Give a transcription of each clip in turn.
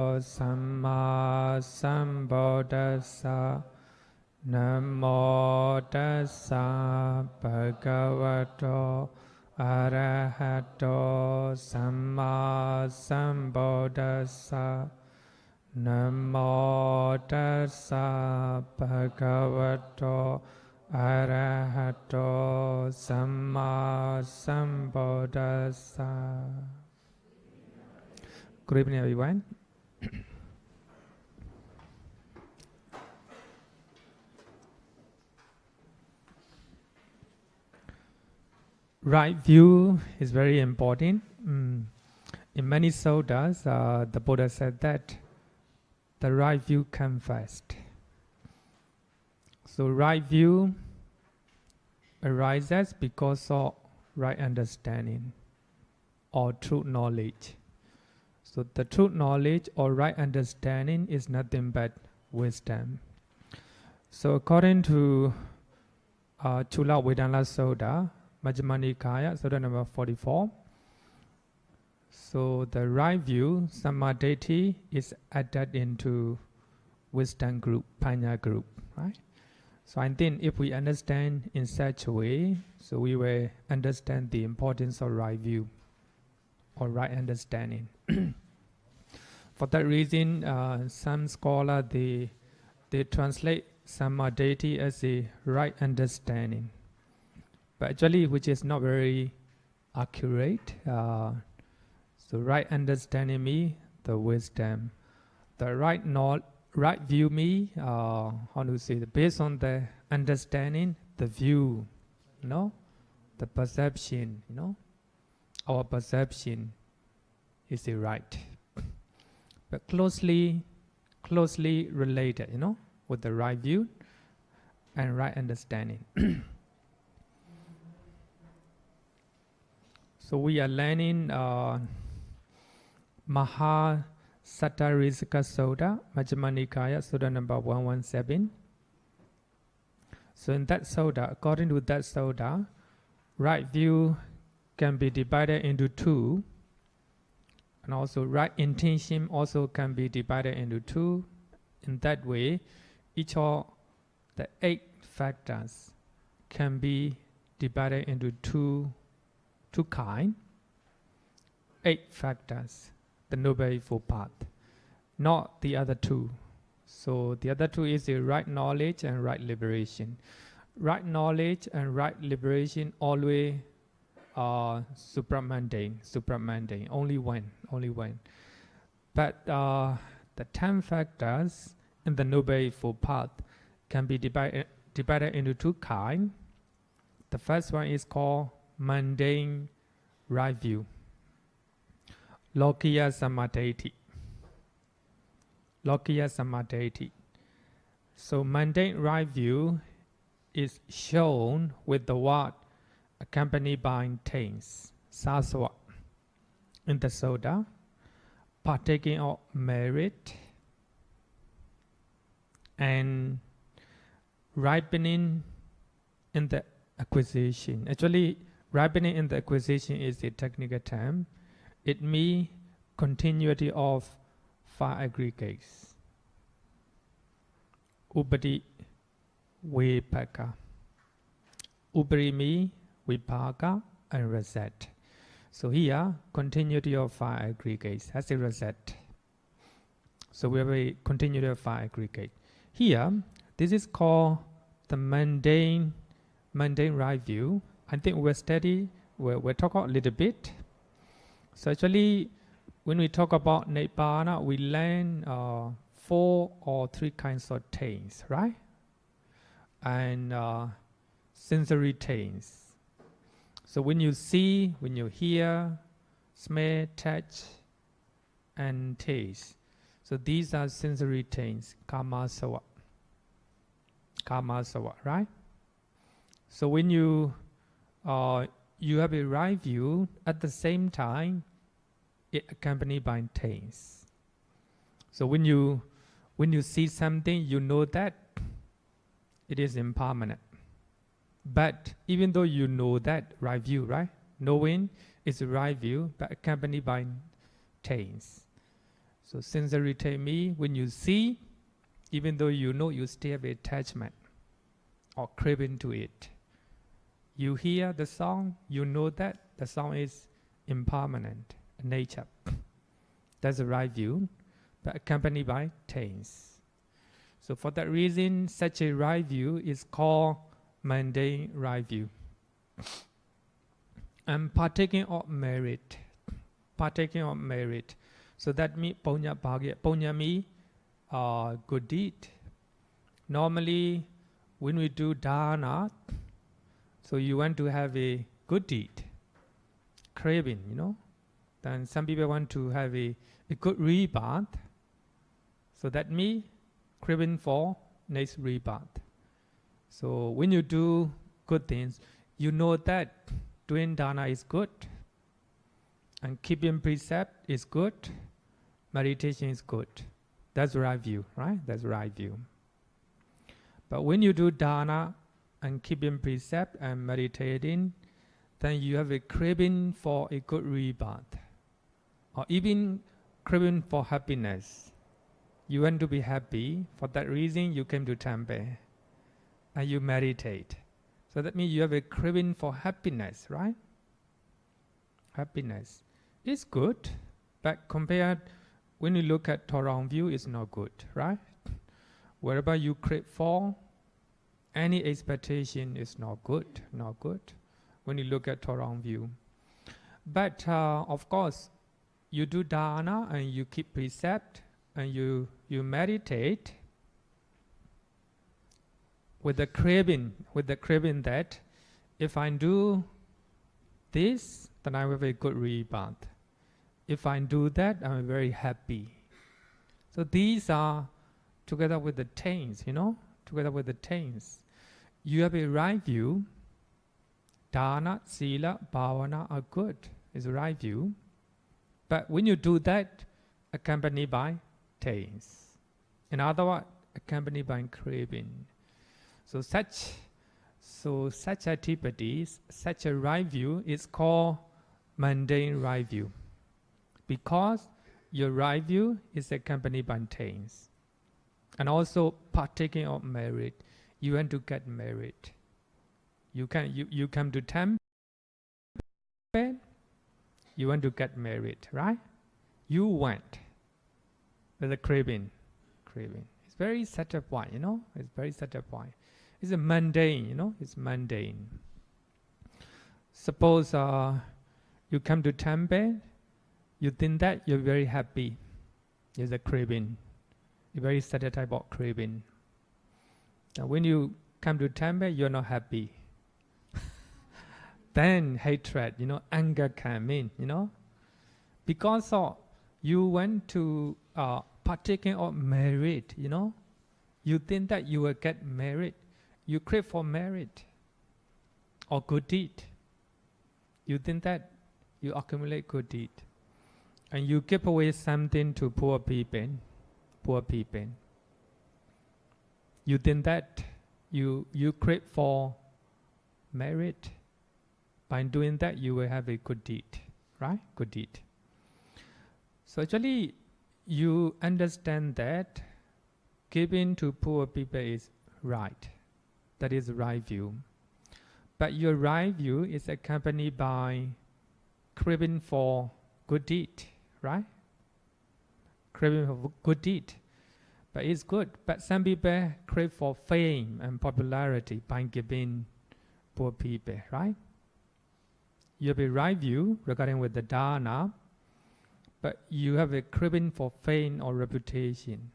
Samma Sambuddhassa Namo Tassa Bhagavato Arahato Samma Sambuddhassa Namo Tassa Bhagavato Arahato Samma Sambuddhassa. Good evening, everyone. Right view is very important. In many suttas, the Buddha said that the right view comes first. So right view arises because of right understanding or true knowledge. So the true knowledge or right understanding is nothing but wisdom. So according to Chula Vedana Sutta, Majjhima Nikaya, Sutta number 44. So the right view, Sammaditthi, is added into wisdom group, Panya group, right? So I think if we understand in such a way, so we will understand the importance of right view or right understanding. For that reason, some scholars they translate Sammaditthi as a right understanding, but actually which is not very accurate. So right understanding me the wisdom, the right view me how to say it, based on the understanding, the view, the perception, our perception is the right, but closely related, with the right view and right understanding. So we are learning Maha Sattarisika Sutta, Majjhima Nikaya, Sutta number 117. So in that Sutta, according to that Sutta, right view can be divided into two, and also right intention also can be divided into two. In that way, each of the 8 factors can be divided into two kinds. 8 factors, the Noble Eightfold Path, not the other 2. So the other 2 is the right knowledge and right liberation. Right knowledge and right liberation always are supramundane, only one. But the 10 factors in the Noble Eightfold Path can be divided into 2 kinds. The first one is called mundane right view, Lokiya Sammaditthi. So mundane right view is shown with the word accompanied by tense, saswa, in the Sutta, partaking of merit and ripening in the acquisition. Actually, ripening in the acquisition is a technical term. It means continuity of 5 aggregates. Upadi Vipaka. Upari means Vipaka and result. So here, continuity of 5 aggregates as a result. So we have a continuity of 5 aggregates. Here, this is called the mundane right view. I think we'll talk a little bit. So actually, when we talk about Nibbana, we learn 4 or 3 kinds of taints, right? And sensory taints. So when you see, when you hear, smell, touch, and taste. So these are sensory taints, karma sawa, right? So when you have a right view, at the same time, it accompanied by taints. So when you see something, you know that it is impermanent. But even though you know that right view, right? Knowing is a right view, but accompanied by taints. So sincerity means when you see, even though you know you still have attachment or craving to it. You hear the song, you know that the song is impermanent, nature. That's the right view, but accompanied by taints. So for that reason, such a right view is called mundane right view. And partaking of merit. Partaking of merit. So that means punya bhagya. Punya means good deed. Normally, when we do dana, so you want to have a good deed, craving, Then some people want to have a good rebirth. So that means craving for next rebirth. So when you do good things, you know that doing dana is good, and keeping precept is good, meditation is good. That's the right view, right? That's the right view. But when you do dana and keeping precept and meditating, then you have a craving for a good rebirth, or even craving for happiness. You want to be happy. For that reason, you came to temple and you meditate. So that means you have a craving for happiness, right? Happiness is good, but compared, when you look at Torah view, it's not good, right? Wherever you crave for, any expectation is not good, not good, when you look at Torah view. But of course, you do dana and you keep precept and you meditate with the craving that if I do this, then I will have a good rebirth. If I do that, I'm very happy. So these are together with the taints, together with the taints. You have a right view. Dana, sila, bhavana are good. It's a right view. But when you do that, accompanied by taints. In other words, accompanied by craving. So such activities, such a right view is called mundane right view. Because your right view is accompanied by taints. And also partaking of merit. You want to get merit. You come to temple, you want to get merit, right? You want with a craving. It's very subtle point, It's very subtle point. It's a mundane, It's mundane. Suppose you come to temple, you think that you're very happy. There's a craving, a very subtle type of craving. Now when you come to temple, you're not happy. Then hatred, anger come in, Because you went to partaking of merit, You think that you will get merit. You crave for merit or good deed. You think that you accumulate good deed. And you give away something to poor people. You think that you crave for merit. By doing that, you will have a good deed, right? Good deed. So actually, you understand that giving to poor people is right. That is the right view. But your right view is accompanied by craving for good deed, right? Craving for good deed. But it's good. But some people crave for fame and popularity by giving poor people, right? You have a right view regarding with the dana, but you have a craving for fame or reputation,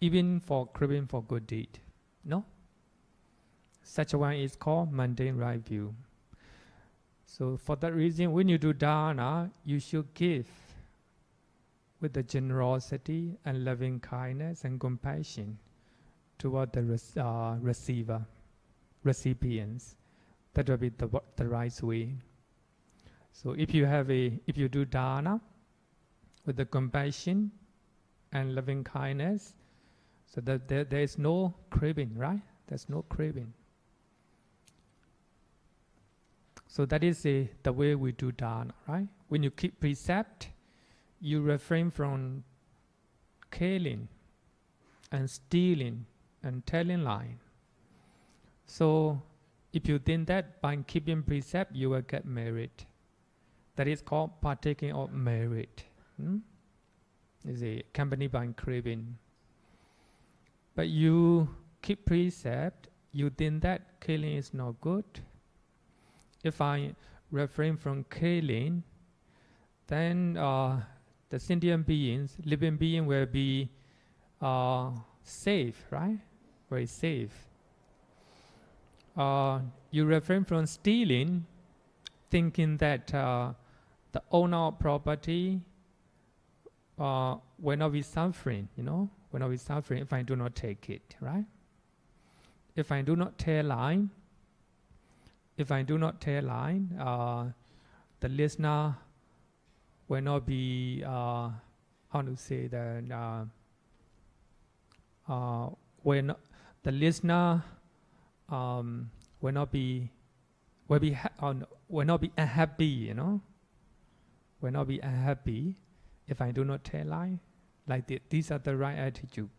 even for craving for good deed. No? Such a one is called mundane right view. So for that reason, when you do dana, you should give with the generosity and loving kindness and compassion toward the recipients. That will be the right way. So if you do dana with the compassion and loving kindness, so that there is no craving, right? There's no craving. So that is the way we do dana, right? When you keep precept, you refrain from killing and stealing and telling lie. So if you think that by keeping precept you will get merit, that is called partaking of merit. Is a company by craving. But you keep precept, you think that killing is not good. If I refrain from killing, then the sentient beings, living being will be safe, right? Very safe. You refrain from stealing, thinking that the owner of property will not be suffering, will not be suffering if I do not take it, right? If I do not tell lie, the listener will not be, how to say that, the listener will not be unhappy, will not be unhappy if I do not tell lie. Like these are the right attitude.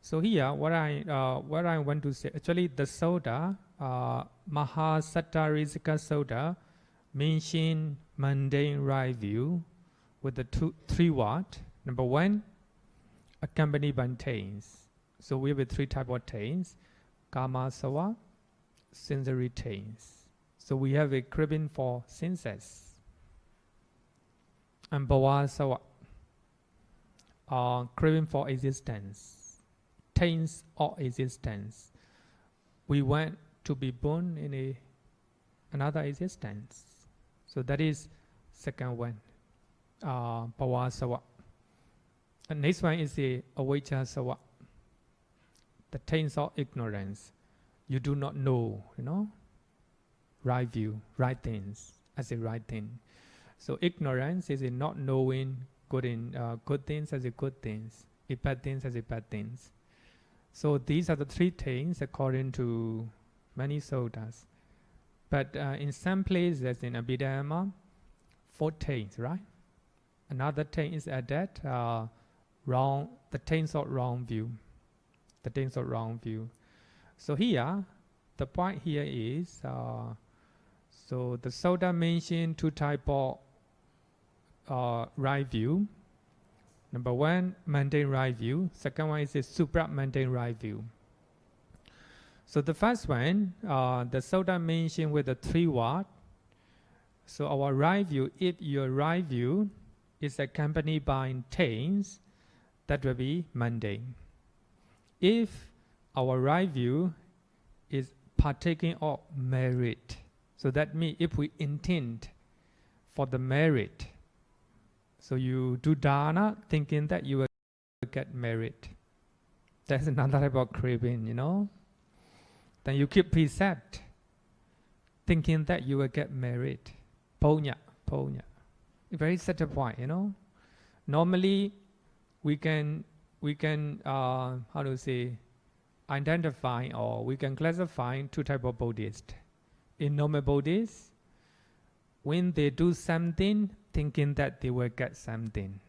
So here, what I want to say, actually, the soda, Mahasattarisika soda, mention mundane right view with the three what. Number one, accompanied by taints. So we have three types of taints: kama sawa, sensory taints. So we have a craving for senses, and bhava sawa, craving for existence, taints of existence. We want to be born in another existence. So that is second one, bhava sawa. And next one is the avijja sawa, the taints of ignorance. You do not know, right view, right things as a right thing. So ignorance is in not knowing good things as a good things, bad things as a bad things. So these are the three things according to many sodas. But in some places in Abhidhamma, 4 things, right? Another thing is that wrong, the things of wrong view. The things of wrong view. So here, the point here is, so the Soda mentioned 2 types of right view. Number one, mundane right view. Second one is a supra-mundane right view. So the first one, the Soda mentioned with the 3 what. So our right view, if your right view is accompanied by taints, that will be mundane. If our right view is partaking of merit, so that means if we intend for the merit, so you do dana thinking that you will get merit. That's another type of craving, Then you keep precept thinking that you will get merit. Punya. Very subtle point, Normally we can how to say, identify, or we can classify 2 types of Buddhists. In normal Buddhists, when they do something, thinking that they will get something.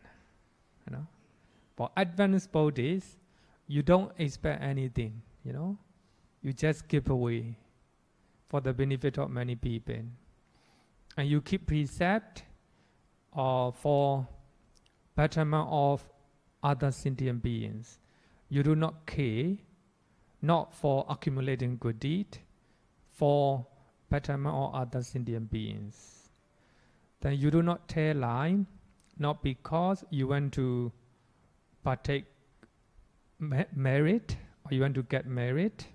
For advanced Buddhists, you don't expect anything, You just give away for the benefit of many people. And you keep precept for betterment of other sentient beings. You do not care, not for accumulating good deed, for betterment of other sentient beings. Then you do not tell lie, not because you want to partake merit, or you want to get merit,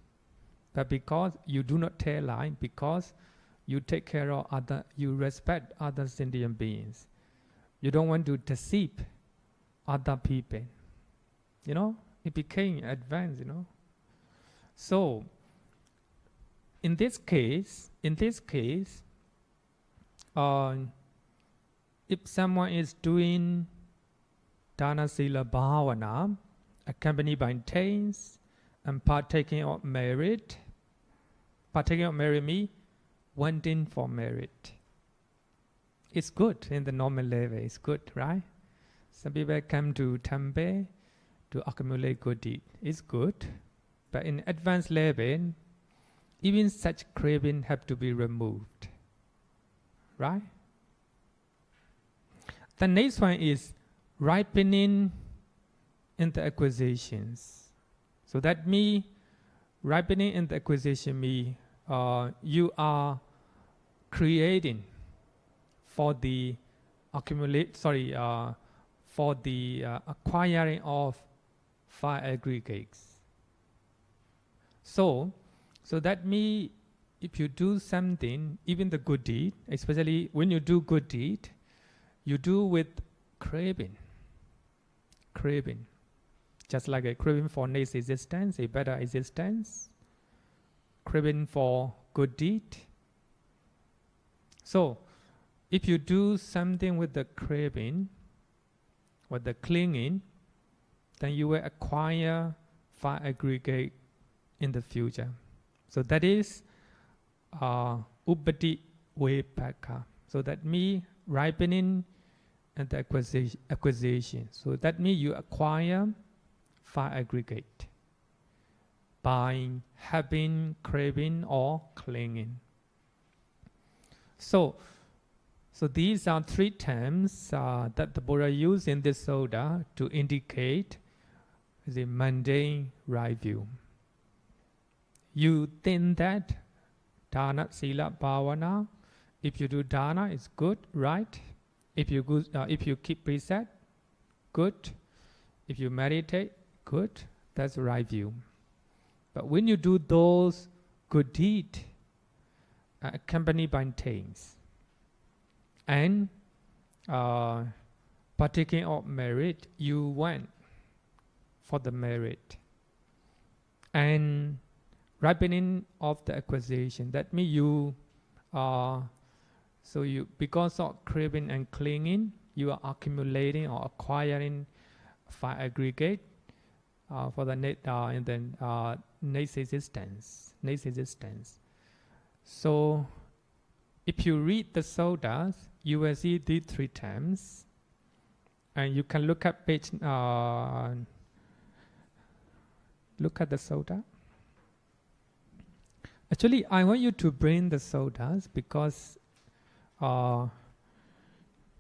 but because you do not tell lie, because you take care of you respect other sentient beings. You don't want to deceive other people. It became advanced, So, in this case, if someone is doing dana sila bhavana, accompanied by taints, and partaking of merit means wanting for merit. It's good in the normal level, it's good, right? Some people come to temple to accumulate good deed. It's good, but in advanced level, even such craving have to be removed. Right? The next one is ripening in the acquisitions. So that means ripening in the acquisition means you are creating for the acquiring of 5 aggregates. So that means if you do something, even the good deed, especially when you do good deed, you do with craving. Just like a craving for next existence, a better existence, craving for good deed. So, if you do something with the craving, with the clinging, then you will acquire 5 aggregate in the future. So that is upati vepaka. So that means ripening and the acquisition. So that means you acquire 5 aggregate by having, craving, or clinging. So these are 3 terms that the Buddha used in this sutta to indicate the mundane right view. You think that dana, sila, bhavana, if you do dana, it's good, right? If you keep precept, good. If you meditate, good. That's the right view. But when you do those good deeds accompanied by things and partaking of merit, you went for the merit and ripening of the acquisition. That means you because of craving and clinging, you are accumulating or acquiring 5 aggregate for the next existence. So if you read the suttas, you will see these 3 terms, and you can look at page. Look at the sutta. Actually, I want you to bring the suttas because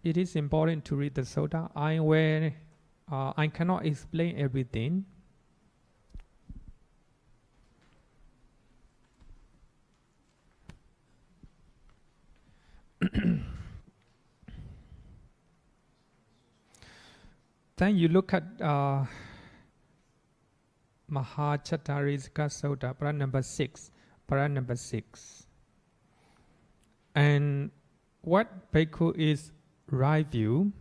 it is important to read the sutta. I cannot explain everything. Then you look at Mahachattarisika Sutta, para number 6. And what bhikkhu is right view?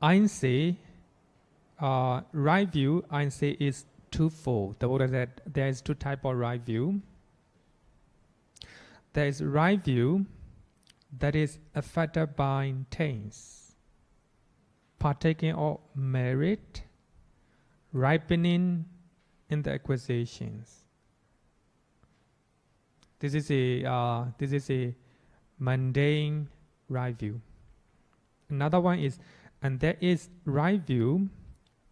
I say right view, I say is twofold. The Buddha said there is 2 types of right view. There is right view that is affected by things, partaking of merit, ripening in the acquisitions. This is a mundane right view. Another one is, and there is right view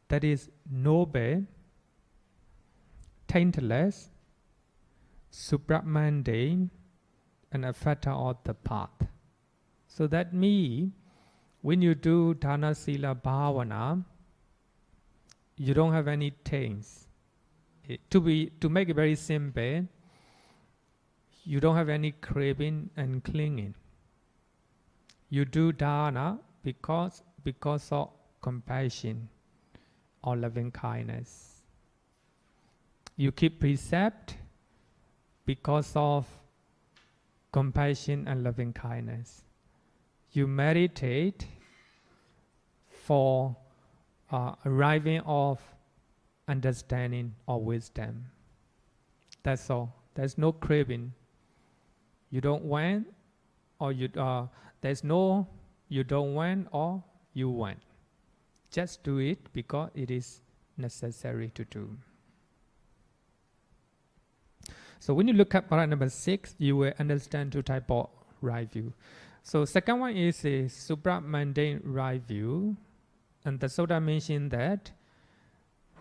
that is noble, taintless, supramundane, and affected of the path. So that means when you do dana, sila, bhavana, you don't have any things. To make it very simple, you don't have any craving and clinging. You do dana because of compassion or loving kindness. You keep precept because of compassion and loving kindness. You meditate for arriving of understanding or wisdom. That's all. There's no craving. You don't want, or there's no you don't want or you want. Just do it because it is necessary to do. So when you look at para number 6, you will understand 2 types of right view. So second one is a supramundane right view, and the Sutta mentioned that.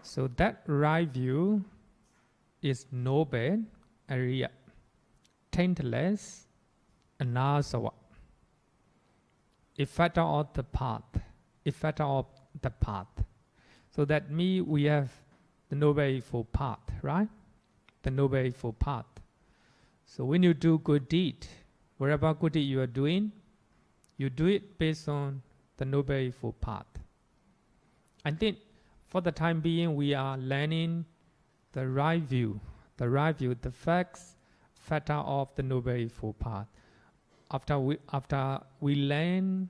So that right view is noble, Ariya, taintless, anasava, effect of the path, effect of the path. So that means we have the noble eightfold path, right? The noble eightfold path. So when you do good deed, whatever good deed you are doing, you do it based on the noble eightfold path. I think for the time being, we are learning the right view, the facts, factor of the noble eightfold path. After we learn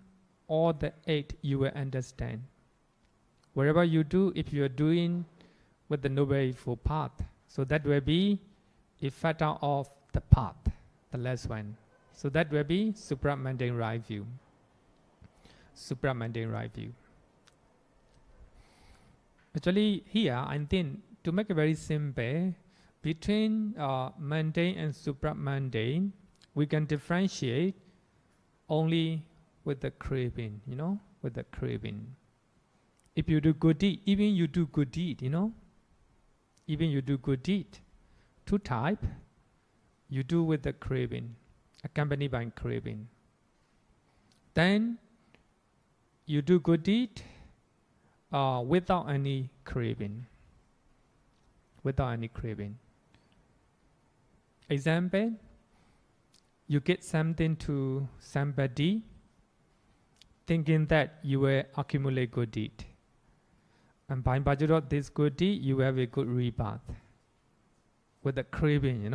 all the 8, you will understand. Whatever you do, if you are doing with the noble eightfold path, so that will be a factor of the path, the last one. So that will be supramundane right view. Supramundane right view. Actually, here I think to make it very simple, between mundane and supramundane, we can differentiate only with the craving, with the craving. If you do good deed, even you do good deed, even you do good deed, 2 type, you do with the craving, accompanied by craving. Then you do good deed without any craving. Without any craving. Example, you get something to somebody thinking that you will accumulate good deed. And by virtue of this good deed, you have a good rebirth. With the craving,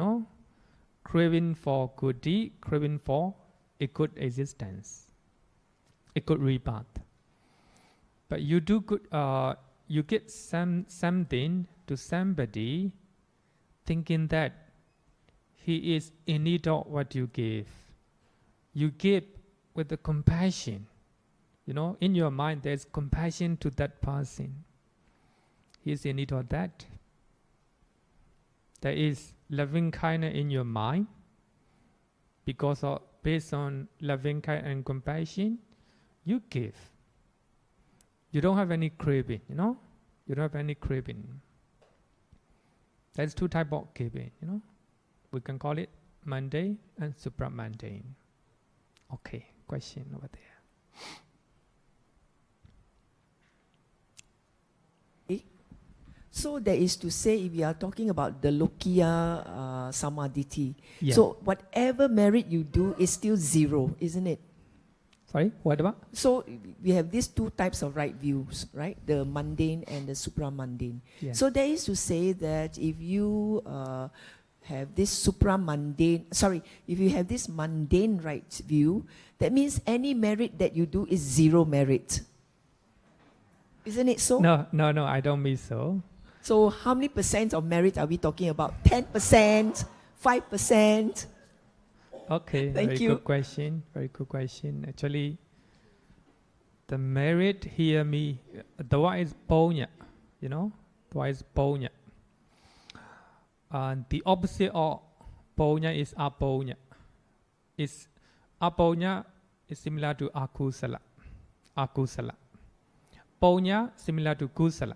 craving for good deed, craving for a good existence, a good rebirth. But you do good, you get something to somebody thinking that he is in need of what you give. You give with the compassion. In your mind there's compassion to that person. He is in need of that. There is loving kindness in your mind. Based on loving kindness and compassion, you give. You don't have any craving, You don't have any craving. There's 2 types of giving, We can call it mundane and supramundane. Okay, question over there. So that is to say, if we are talking about the Lokiya Samadhiti, Yeah. so whatever merit you do is still 0, isn't it? Sorry, what about? So we have these 2 types of right views, right? The mundane and the supramundane. Yeah. So that is to say that if you have this if you have this mundane right view, that means any merit that you do is 0 merit. Isn't it so? No, I don't mean so. So how many percent of merit are we talking about? 10%, 5%? Okay, very good question. Very good question. Actually, the merit here the one is ponya, The one is ponya. The opposite of ponya is aponya. Aponya is similar to akusala. Ponya similar to kusala.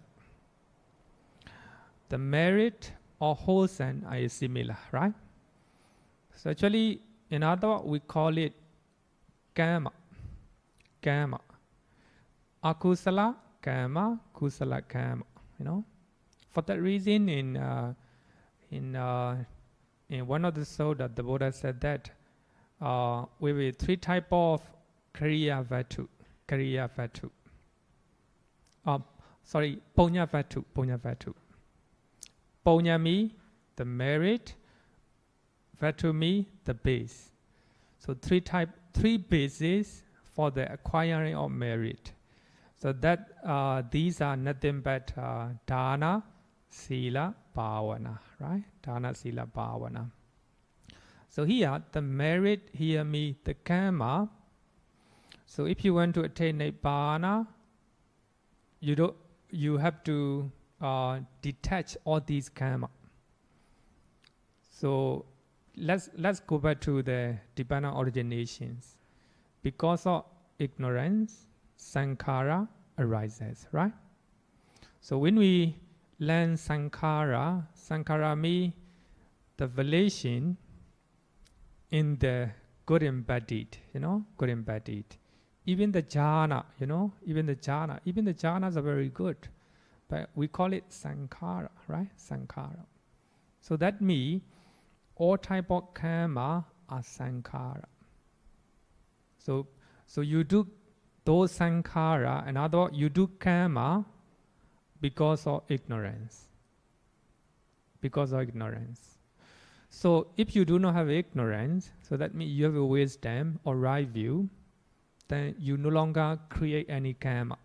The merit or wholesome are similar, right? So actually, in other words, we call it karma. Akusala karma, kusala karma. For that reason, in one of the sutta, the Buddha said that we have 3 types of kriya vatu. Ponya vatu. Ponya means the merit, vatu means the base. So 3 bases for the acquiring of merit. So that these are nothing but dana, sila, bhavana, right? Dana, sila, bhavana. So here, the merit here means the karma. So if you want to attain nibbana, you have to detach all these karma. So let's go back to the Nibbana originations. because of ignorance, sankhara arises, right? So when we learn sankhara, sankhara means the relation in the good and bad deed, good and bad deed. Even the jhana, even the jhanas are very good, but we call it sankhara, right? Sankhara. So that means all type of karma are sankhara. So you do those sankhara, and other you do karma because of ignorance. Because of ignorance. So if you do not have ignorance, so that means you have a wisdom or right view, then you no longer create any karma.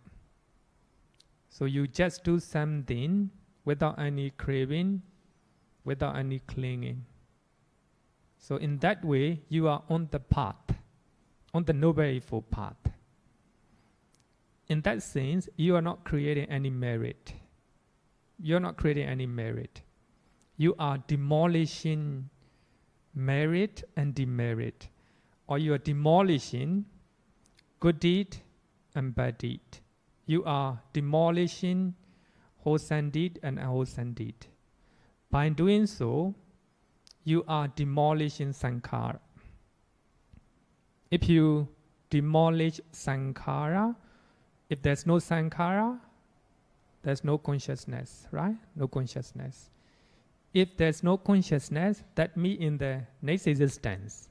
So you just do something without any craving, without any clinging. So in that way, you are on the path, on the Noble Eightfold Path. In that sense, you are not creating any merit. You are not creating any merit. You are demolishing merit and demerit, or you are demolishing good deed and bad deed. You are demolishing wholesome deed and unwholesome deed. By doing so, you are demolishing sankhara. If you demolish sankhara, if there's no sankhara, there's no consciousness, right? No consciousness. If there's no consciousness, that means in the next existence.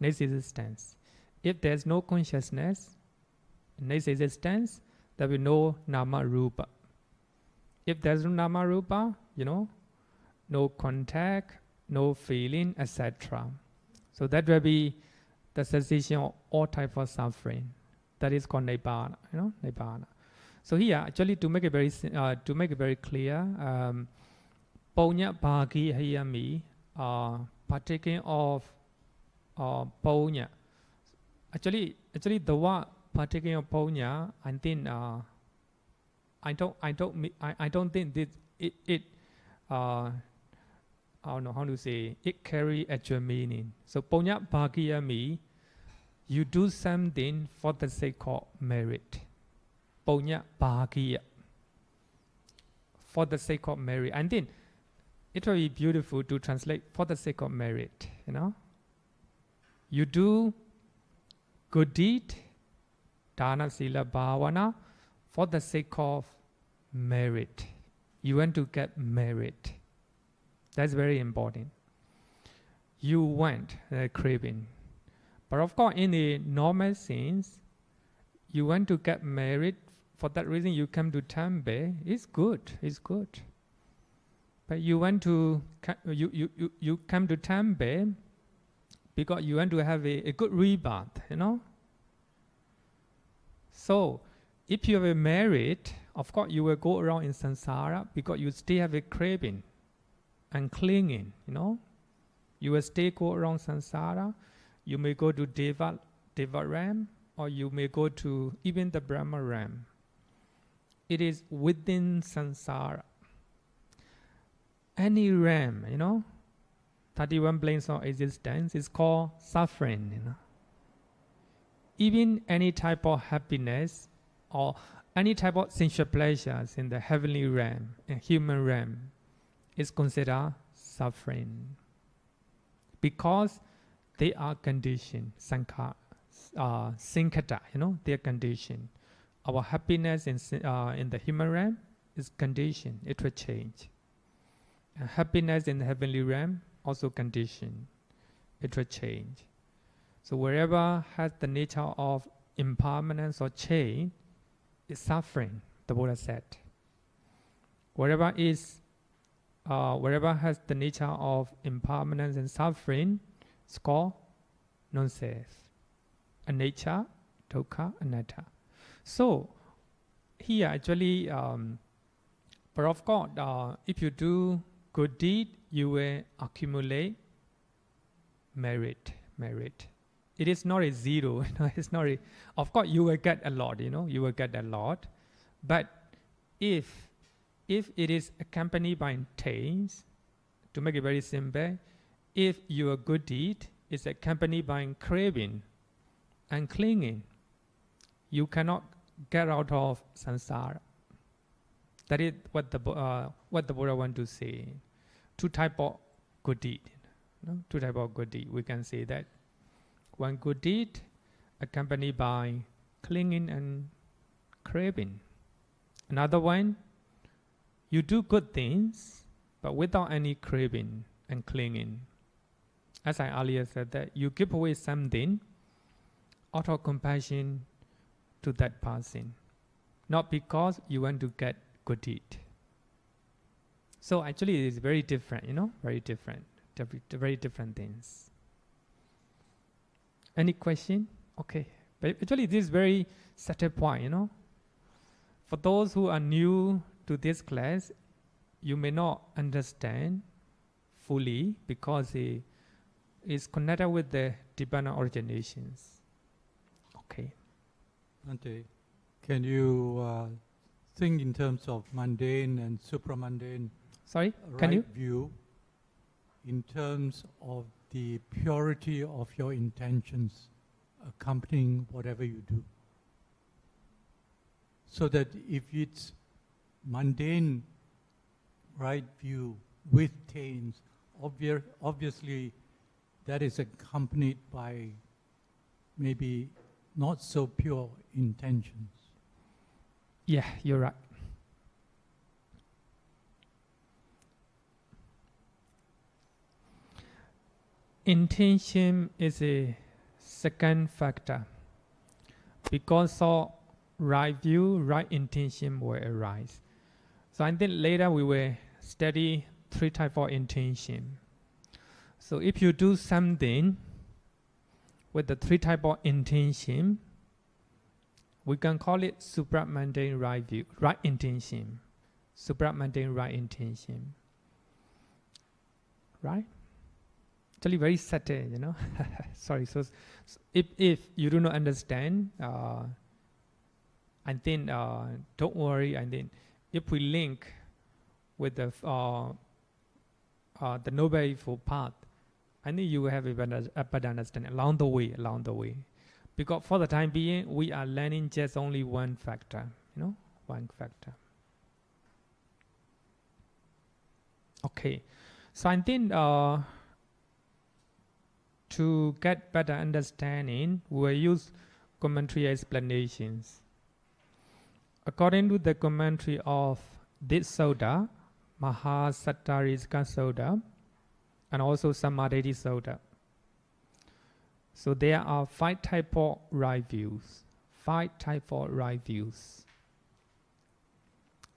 Next existence. If there's no consciousness, next existence, there will be no nama rupa. If there's no nama rupa, no contact, no feeling, etc. So that will be the cessation of all type of suffering. That is called nibbana. Nibbana. So here, actually, to make it very clear, Punya bhagi hayami, partaking of punya. Actually, the word partaking of punya, I think I don't think that it I don't know how to say it carry actual meaning. So punya bhagiyami, you do something for the sake of merit. Punya bhagiya, for the sake of merit. I think it will be beautiful to translate for the sake of merit. You do good deed, dana sila bhavana, for the sake of merit. You want to get merit. That's very important. You want craving. But of course, in the normal sense, you want to get merit. For that reason, you come to temple. It's good. It's good. But you want to you come to temple because you want to have a good rebirth. So, if you have a merit, of course, you will go around in samsara because you still have a craving and clinging. You will still go around samsara. You may go to Deva realm, or you may go to even the Brahma realm. It is within samsara. Any realm, 31 planes of existence is called suffering. Even any type of happiness or any type of sensual pleasures in the heavenly realm and human realm is considered suffering. Because they are conditioned, sankhata, they are conditioned. Our happiness in the human realm is conditioned, it will change. And happiness in the heavenly realm also conditioned, it will change. So wherever has the nature of impermanence or change, is suffering, the Buddha said. Wherever has the nature of impermanence and suffering, it's called non-self. Anicca, dukkha, anatta. So here actually, but of course, if you do good deed, you will accumulate merit. It is not a zero. It's not a. Of course, you will get a lot. You will get a lot, but if it is accompanied by taste, to make it very simple, if your good deed is accompanied by craving, and clinging, you cannot get out of samsara. That is what the Buddha want to say. Two type of good deed. No? Two type of good deed. We can say that. One good deed accompanied by clinging and craving. Another one, you do good things, but without any craving and clinging. As I earlier said, that you give away something out of compassion to that person, not because you want to get good deed. So actually, it is very different. Very different, very different things. Any question? Okay, but actually, this is very subtle point. For those who are new to this class, you may not understand fully because it is connected with the dependent originations. Okay. Bhante, can you think in terms of mundane and supramundane? Sorry, can you? View in terms of the purity of your intentions accompanying whatever you do. So that if it's mundane right view with taints, obviously that is accompanied by maybe not so pure intentions. Yeah, you're right. Intention is a second factor. Because of right view, right intention will arise. So I think later we will study three types of intention. So if you do something with the three types of intention, we can call it supramundane right view, right intention. Supramundane right intention. Right? Actually very subtle, Sorry. So if you do not understand, I think don't worry. I think if we link with the Noble Eightfold Path, I think you will have a better understanding along the way. Because for the time being, we are learning just only one factor, one factor. Okay, so I think to get better understanding, we'll use commentary explanations. According to the commentary of this Sutta, Mahasattarika Sutta, and also Samadhi Sutta. So there are 5 types of right views. 5 types of right views.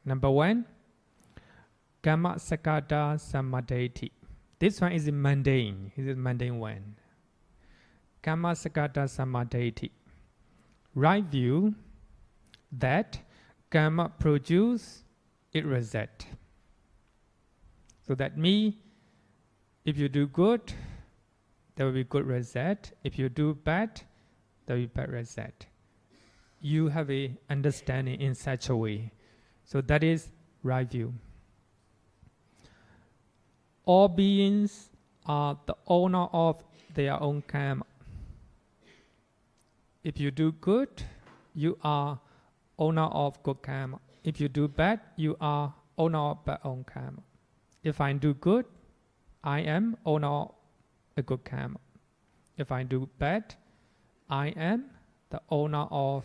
Number 1, Kamma Sakata Samadhi. This one is mundane. This is mundane one. Kamma Sakata Samadhi. Right view that karma produce, it result. So that means if you do good, there will be good result. If you do bad, there will be bad result. You have a understanding in such a way. So that is right view. All beings are the owner of their own karma. If you do good, you are owner of good karma. If you do bad, you are owner of bad own karma. If I do good, I am owner of a good karma. If I do bad, I am the owner of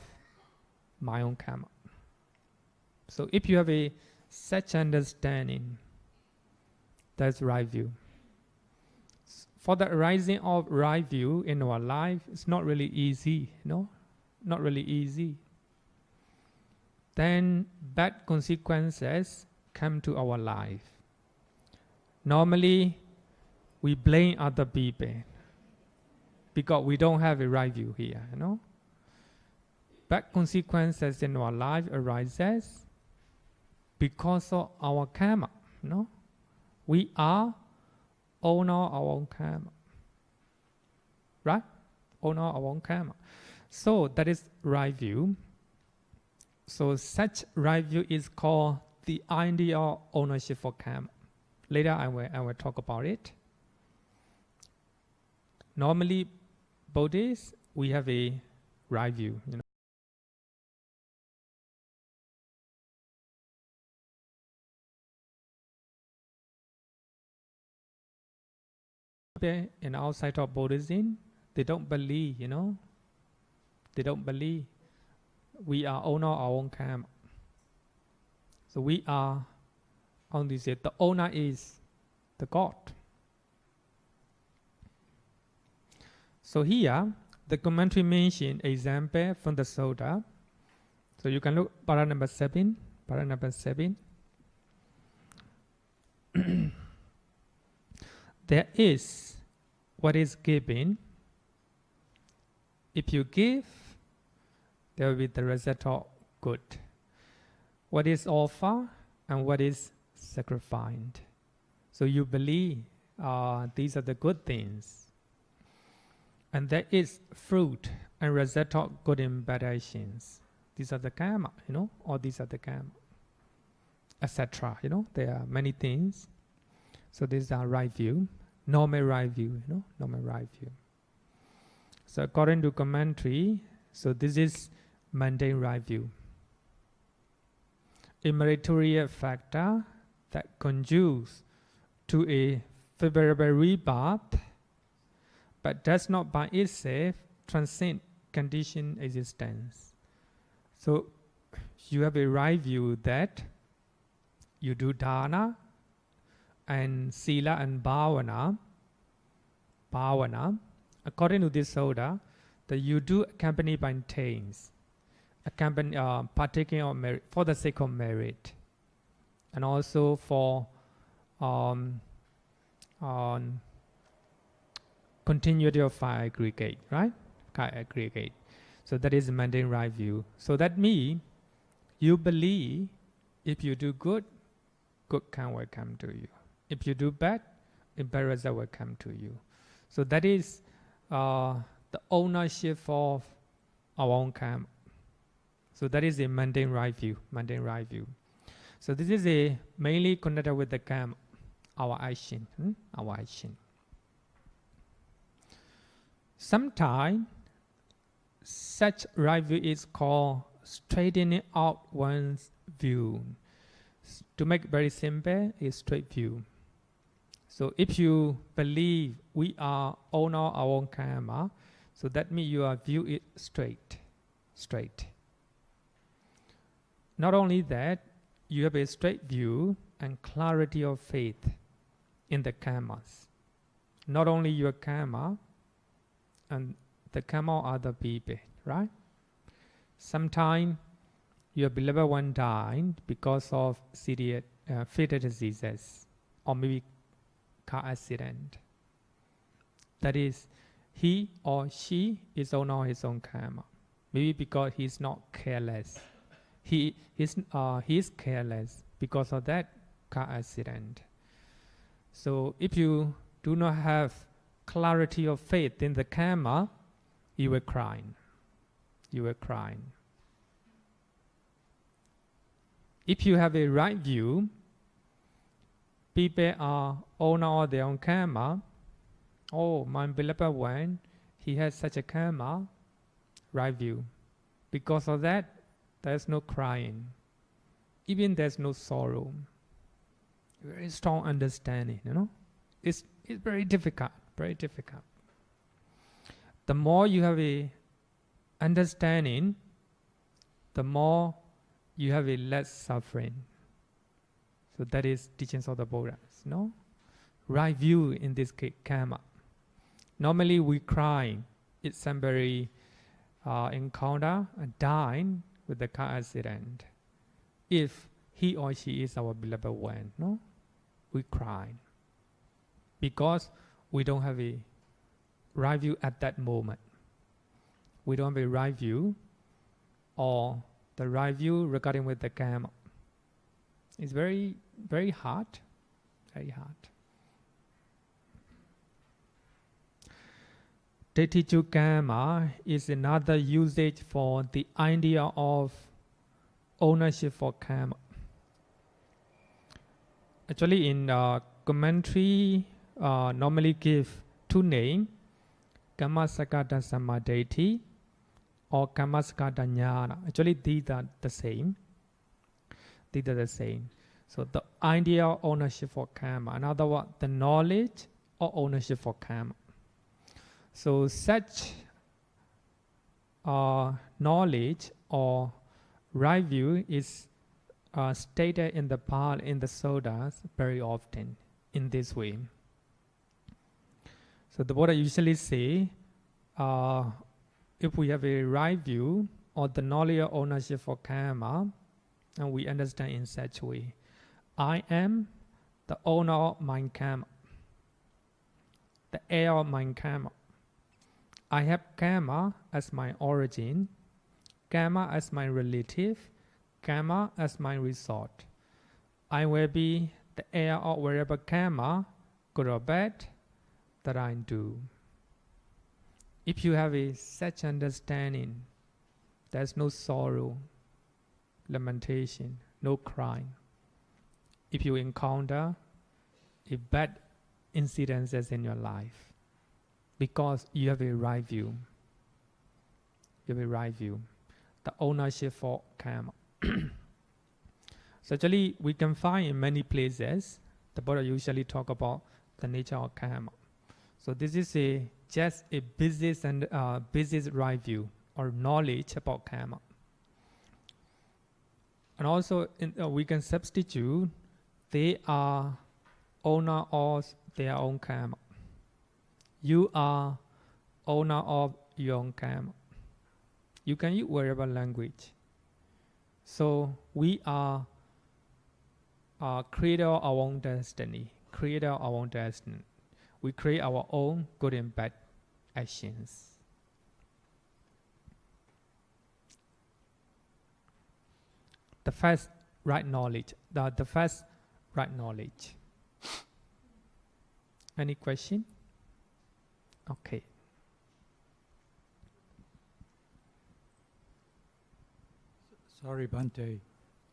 my own karma. So if you have a such understanding, that's right view. For the arising of right view in our life, it's not really easy, not really easy. Then bad consequences come to our life. Normally, we blame other people because we don't have a right view here, Bad consequences in our life arises because of our karma, We are owner of our own karma. Right? Owner of our own karma. So that is right view. So such right view is called the idea of ownership for karma. Later I will talk about it. Normally, Buddhists, we have a right view. In outside of Buddhism, they don't believe, they don't believe we are owner of our own karma. So we are only say the owner is the God. So here, the commentary mention example from the Sutta. So you can look para number 7. Para number 7. There is what is given. If you give, there will be the result of good. What is offered and what is sacrificed. So you believe these are the good things. And there is fruit and result of good and bad actions. These are the karma, or these are the karma, etc. There are many things. So these are right view, normal right view, normal right view. So according to commentary, so this is mundane right view. A meritorious factor that conduces to a favorable rebirth, but does not by itself transcend conditioned existence. So you have a right view that you do dana and sila and bhavana, according to this Sutta, that you do accompanied by things, partaking of merit for the sake of merit, and also for continuity of fire aggregate, right? Fire aggregate. So that is mundane right view. So that means you believe if you do good, good karma will come to you. If you do bad, a bad result will come to you. So that is the ownership of our own karma. So that is a mundane right view. Mundane right view. So this is a mainly connected with the karma, our action, our action. Sometimes such right view is called straightening out one's view. To make it very simple, is straight view. So if you believe we are owner of our own karma, so that means you are view it straight. Not only that, you have a straight view and clarity of faith in the karmas. Not only your karma and the karma of other people, right? Sometimes your beloved one died because of serious fatal diseases or maybe car accident. That is, he or she is owner of his own karma. Maybe because he's not careless. He is careless because of that car accident. So if you do not have clarity of faith in the karma, you will cry. You will cry. If you have a right view, people are owner of their own karma. Oh, my beloved one, he has such a karma, right view. Because of that, there's no crying. Even there's no sorrow. Very strong understanding, It's very difficult, very difficult. The more you have a understanding, the more you have a less suffering. So that is teachings of the Buddhas, Right view in this case, karma. Normally we cry if somebody encounter and dying with the car accident. If he or she is our beloved one, we cry. Because we don't have a right view at that moment. We don't have a right view or the right view regarding with the karma. It's very, very hard. Very hard. Tetiju karma is another usage for the idea of ownership for karma. Actually, in commentary, normally give two names: Kamma Sakata Samadeti or Kamaskata Jnana. Actually, these are the same. These are the same. So the idea of ownership for karma. Another one, the knowledge or ownership for karma. So such knowledge or right view is stated in the Pali, in the Suttas very often in this way. So the Buddha usually say, if we have a right view or the knowledge of ownership for karma, and we understand in such a way, I am the owner of my karma, the heir of my karma. I have karma as my origin, karma as my relative, karma as my result. I will be the heir of whatever karma, good or bad, that I do. If you have such understanding, there's no sorrow, lamentation, no crying. If you encounter a bad incidences in your life, because you have a right view. You have a right view. The ownership for karma. So actually, we can find in many places, the Buddha usually talk about the nature of karma. So this is just a business and business right view or knowledge about karma. And also, we can substitute, they are owner of their own karma. You are owner of your own karma. You can use whatever language. So we are creator of our own destiny. Creator of our own destiny. We create our own good and bad actions. The first right knowledge. The first right knowledge. Any question? Okay. Sorry, Bhante.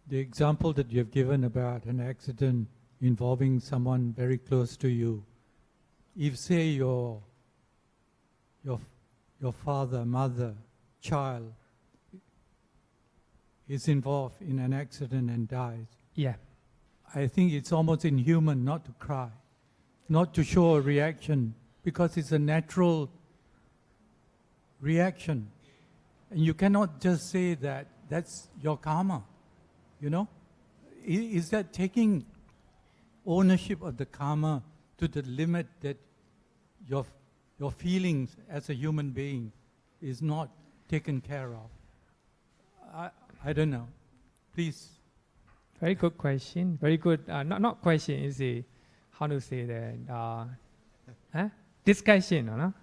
The example that you have given about an accident involving someone very close to you, if say your father, mother, child is involved in an accident and dies, Yeah. I think it's almost inhuman not to cry, not to show a reaction, because it's a natural reaction. And you cannot just say that that's your karma, you know? Is that taking ownership of the karma to the limit that your feelings as a human being is not taken care of? I don't know. Please. Very good question. Very good. Not question. Is a how to say that? Discussion, no?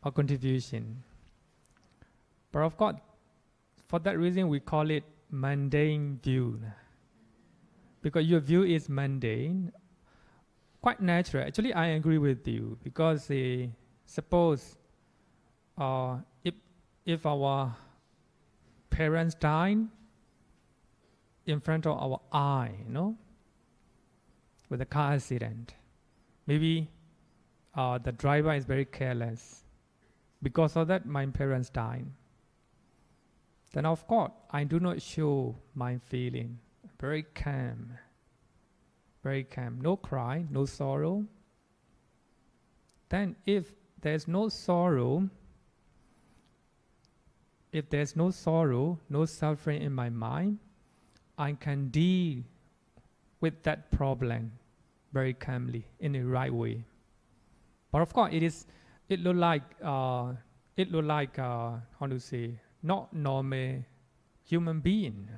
Or contribution. But of course, for that reason, we call it mundane view, because your view is mundane, quite natural. Actually, I agree with you, because suppose if our parents die in front of our eye, with a car accident, maybe the driver is very careless. Because of that, my parents died. Then of course, I do not show my feeling. Very calm. Very calm. No cry, no sorrow. Then if there's no sorrow, no suffering in my mind, I can deal with that problem very calmly in the right way. But of course, it look like how to say, not normal human being.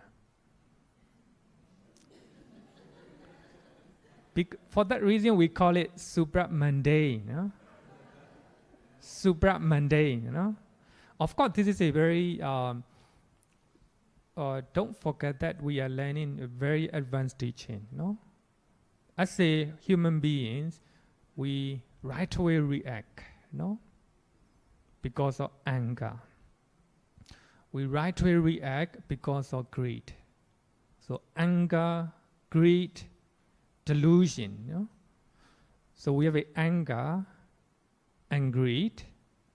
For that reason, we call it supra-mundane. Supra-mundane. Of course, this is a very, don't forget that we are learning a very advanced teaching. As a human beings, we right away react, because of anger. We right away react because of greed. So anger, greed, delusion. So we have anger and greed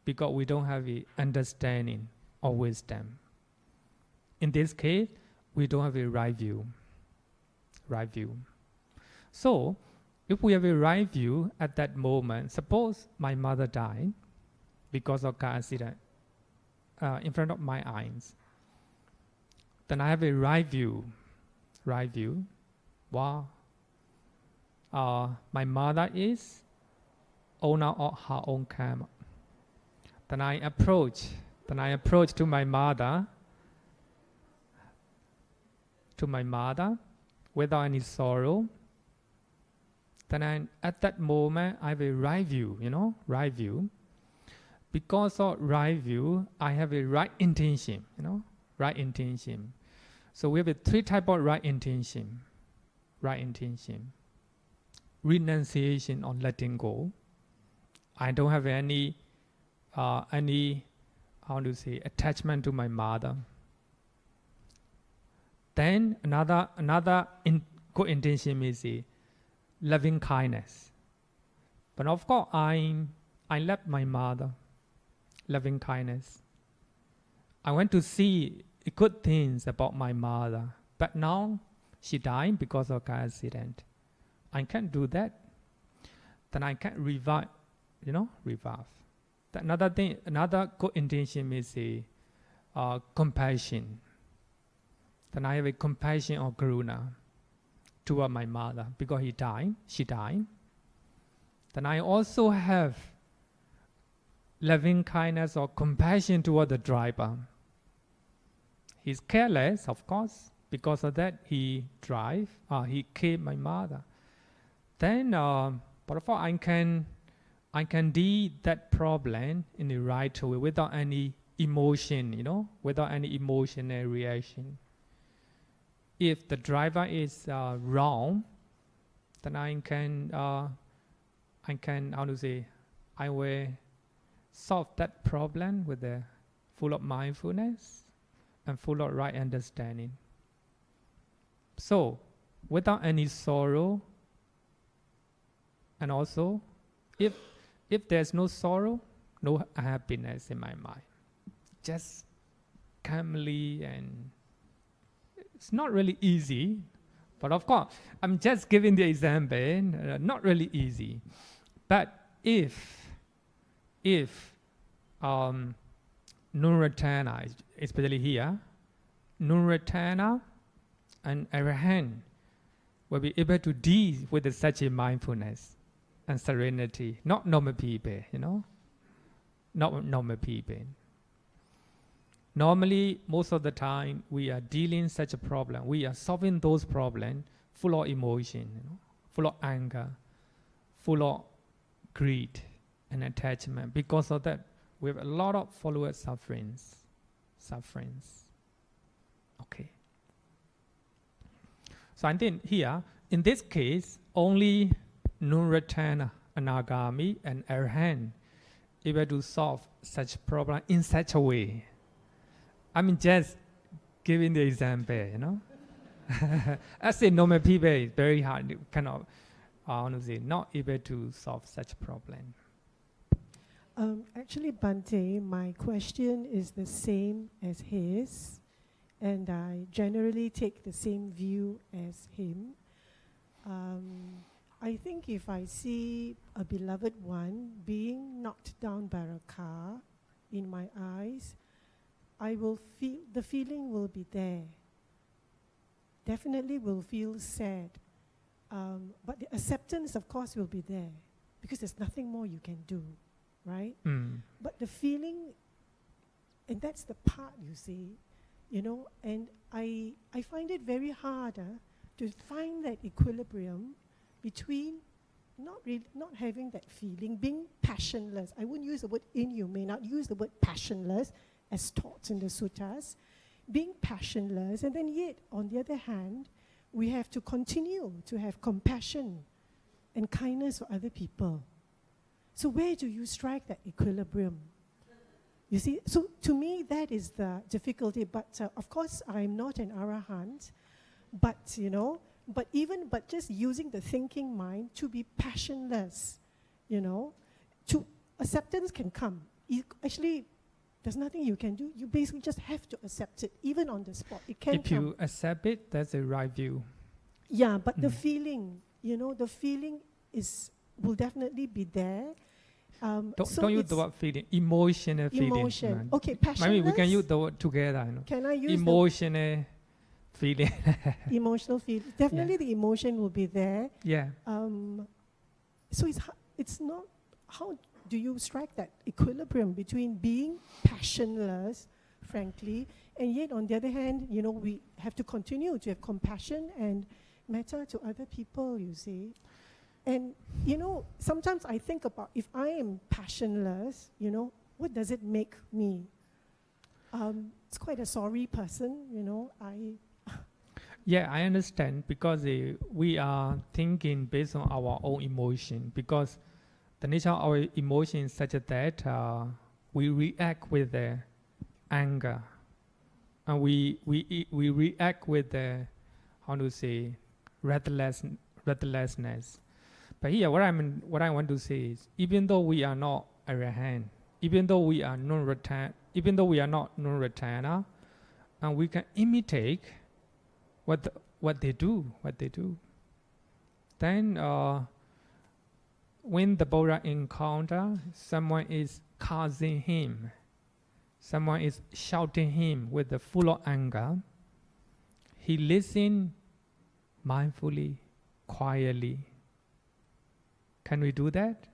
because we don't have a understanding or wisdom. In this case, we don't have a right view. Right view. So, if we have a right view at that moment, suppose my mother died because of car accident in front of my eyes, then I have a right view. Right view. Wow. My mother is owner of her own karma. Then I approach to my mother without any sorrow. Then at that moment I have a right view, right view. Because of right view, I have a right intention, right intention. So we have a three type of right intention. Right intention. Renunciation on letting go. I don't have any attachment to my mother. Then another good intention is loving kindness. But of course, I love my mother. Loving kindness. I want to see good things about my mother, but now she died because of car accident. I can't do that. Then I can't revive. Revive. Another good intention is compassion. Then I have a compassion or karuna toward my mother because she died. Then I also have loving kindness or compassion toward the driver. He's careless, of course. Because of that, he killed my mother. Then, but of course, I can deal that problem in the right way without any emotion, without any emotional reaction. If the driver is wrong, then I will solve that problem with the full of mindfulness and full of right understanding. So, without any sorrow, and also, if there's no sorrow, no happiness in my mind, just calmly, and it's not really easy. But of course, I'm just giving the example, not really easy. But if Nuratana, especially here, Nuratana and Arahant will be able to deal with such a mindfulness and serenity. Not normal people, not normal people. Normally, most of the time, we are dealing such a problem. We are solving those problems full of emotion, full of anger, full of greed and attachment. Because of that, we have a lot of follower sufferings. Okay. So I think here, in this case, only Nuratana, Anagami, and Arahant able to solve such problem in such a way. I'm just giving the example, As a normal people, it's very hard, not able to solve such problem. Actually, Bhante, my question is the same as his, and I generally take the same view as him. I think if I see a beloved one being knocked down by a car in my eyes, I will feel, the feeling will be there. Definitely will feel sad. But the acceptance, of course, will be there because there's nothing more you can do, right? But the feeling, and that's the part, you see, and I find it very hard to find that equilibrium between not having that feeling, being passionless. I wouldn't use the word inhumane, I'd use the word passionless as taught in the suttas, being passionless, and then yet, on the other hand, we have to continue to have compassion and kindness for other people. So where do you strike that equilibrium? You see, so to me, that is the difficulty. But of course, I'm not an arahant, but but just using the thinking mind to be passionless, to acceptance can come. Actually, there's nothing you can do. You basically just have to accept it, even on the spot. It can If come. you accept it, that's a right view. Yeah, but the Mm. feeling, the feeling will definitely be there. Don't use the word feeling. Emotional feeling. Emotion. Okay, Maybe we can passionless. use the word together. Can I use Emotional feeling. the emotional feeling? Definitely the emotion will be there. Yeah. So it's not, how do you strike that equilibrium between being passionless, frankly, and yet on the other hand, we have to continue to have compassion and metta to other people, you see. And, sometimes I think about, if I am passionless, what does it make me? It's quite a sorry person, Yeah, I understand, because we are thinking based on our own emotion, because the nature of our emotion is such that we react with the anger, and we react with the, how to say, restlessness. But here, what I want to say is, even though we are not arahant, even though we are not non-returner, and we can imitate what they do. Then, when the Buddha encounter someone is cursing him, someone is shouting him with the full of anger, he listen mindfully, quietly. Can we do that?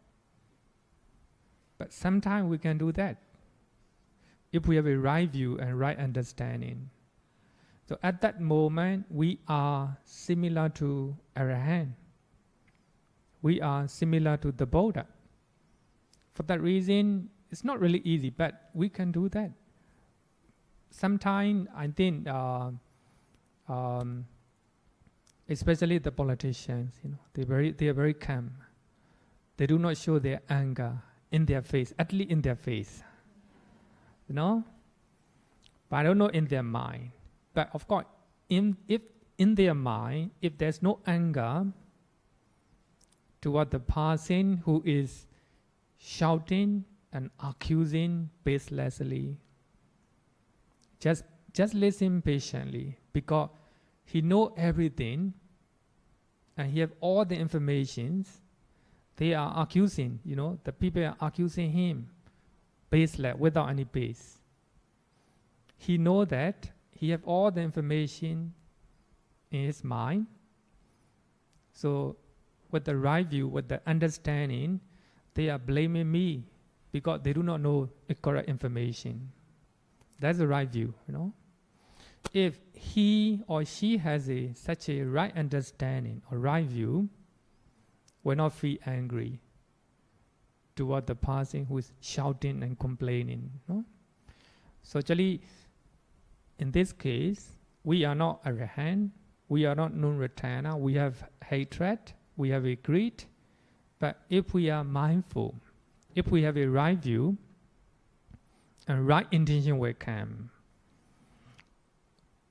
But sometimes we can do that if we have a right view and right understanding. So at that moment, we are similar to Arahant. We are similar to the Buddha. For that reason, it's not really easy, but we can do that. Sometimes I think, especially the politicians, they are very calm. They do not show their anger in their face, at least in their face. But I don't know in their mind. But of course, if in their mind, if there's no anger toward the person who is shouting and accusing baselessly, just listen patiently, because he knows everything and he have all the informations. They are accusing, the people are accusing him baseless, without any base. He knows that he have all the information in his mind. So with the right view, with the understanding, they are blaming me because they do not know the correct information. That's the right view, If he or she has such a right understanding or right view, will not feel angry toward the person who is shouting and complaining. So actually, in this case, we are not arahant, we are not non-returner, we have hatred, we have a greed. But if we are mindful, if we have a right view, and right intention will come.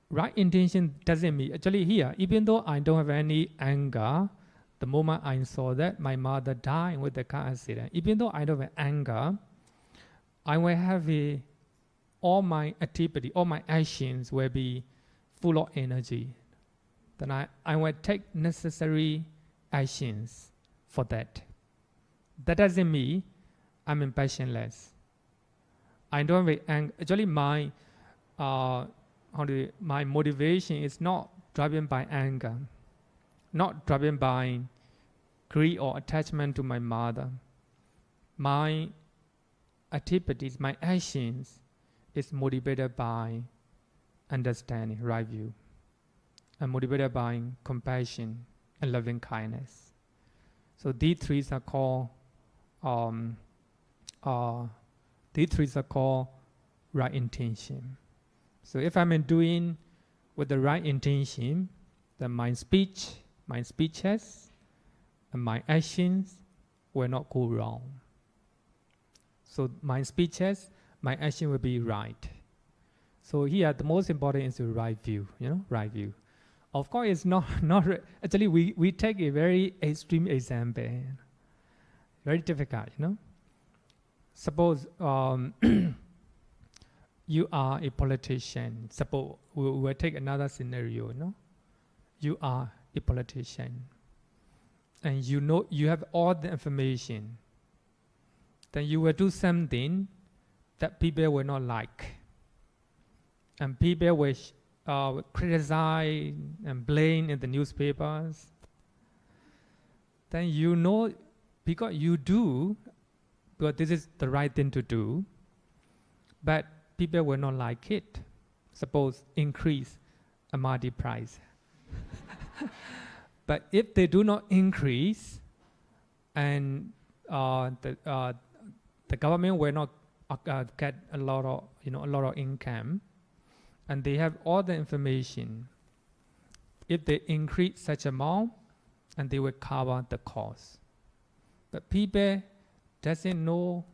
Right intention doesn't mean, actually here, even though I don't have any anger, the moment I saw that my mother died with the car accident, even though I don't have anger, I will have all my activity, all my actions will be full of energy. Then I will take necessary actions for that. That doesn't mean I'm impassionless. I don't have anger. Actually, my motivation is not driven by anger, not driven by greed or attachment to my mother. My activities, my actions is motivated by understanding, right view, and motivated by compassion and loving kindness. So these three are called right intention. So if I'm doing with the right intention, then my speeches, and my actions will not go wrong. So my speeches, my action will be right. So here, the most important is the right view. Right view. Of course, it's not actually. We take a very extreme example, very difficult. Suppose you are a politician. Suppose we will take another scenario, no? You are a politician. And you know you have all the information. Then you will do something that people will not like. And people will criticize and blame in the newspapers. Then you know, because you do, because this is the right thing to do, but people will not like it. Suppose increase Amadi price. But if they do not increase, and the government will not get a lot of income, and they have all the information. If they increase such amount, and they will cover the cost. But people doesn't know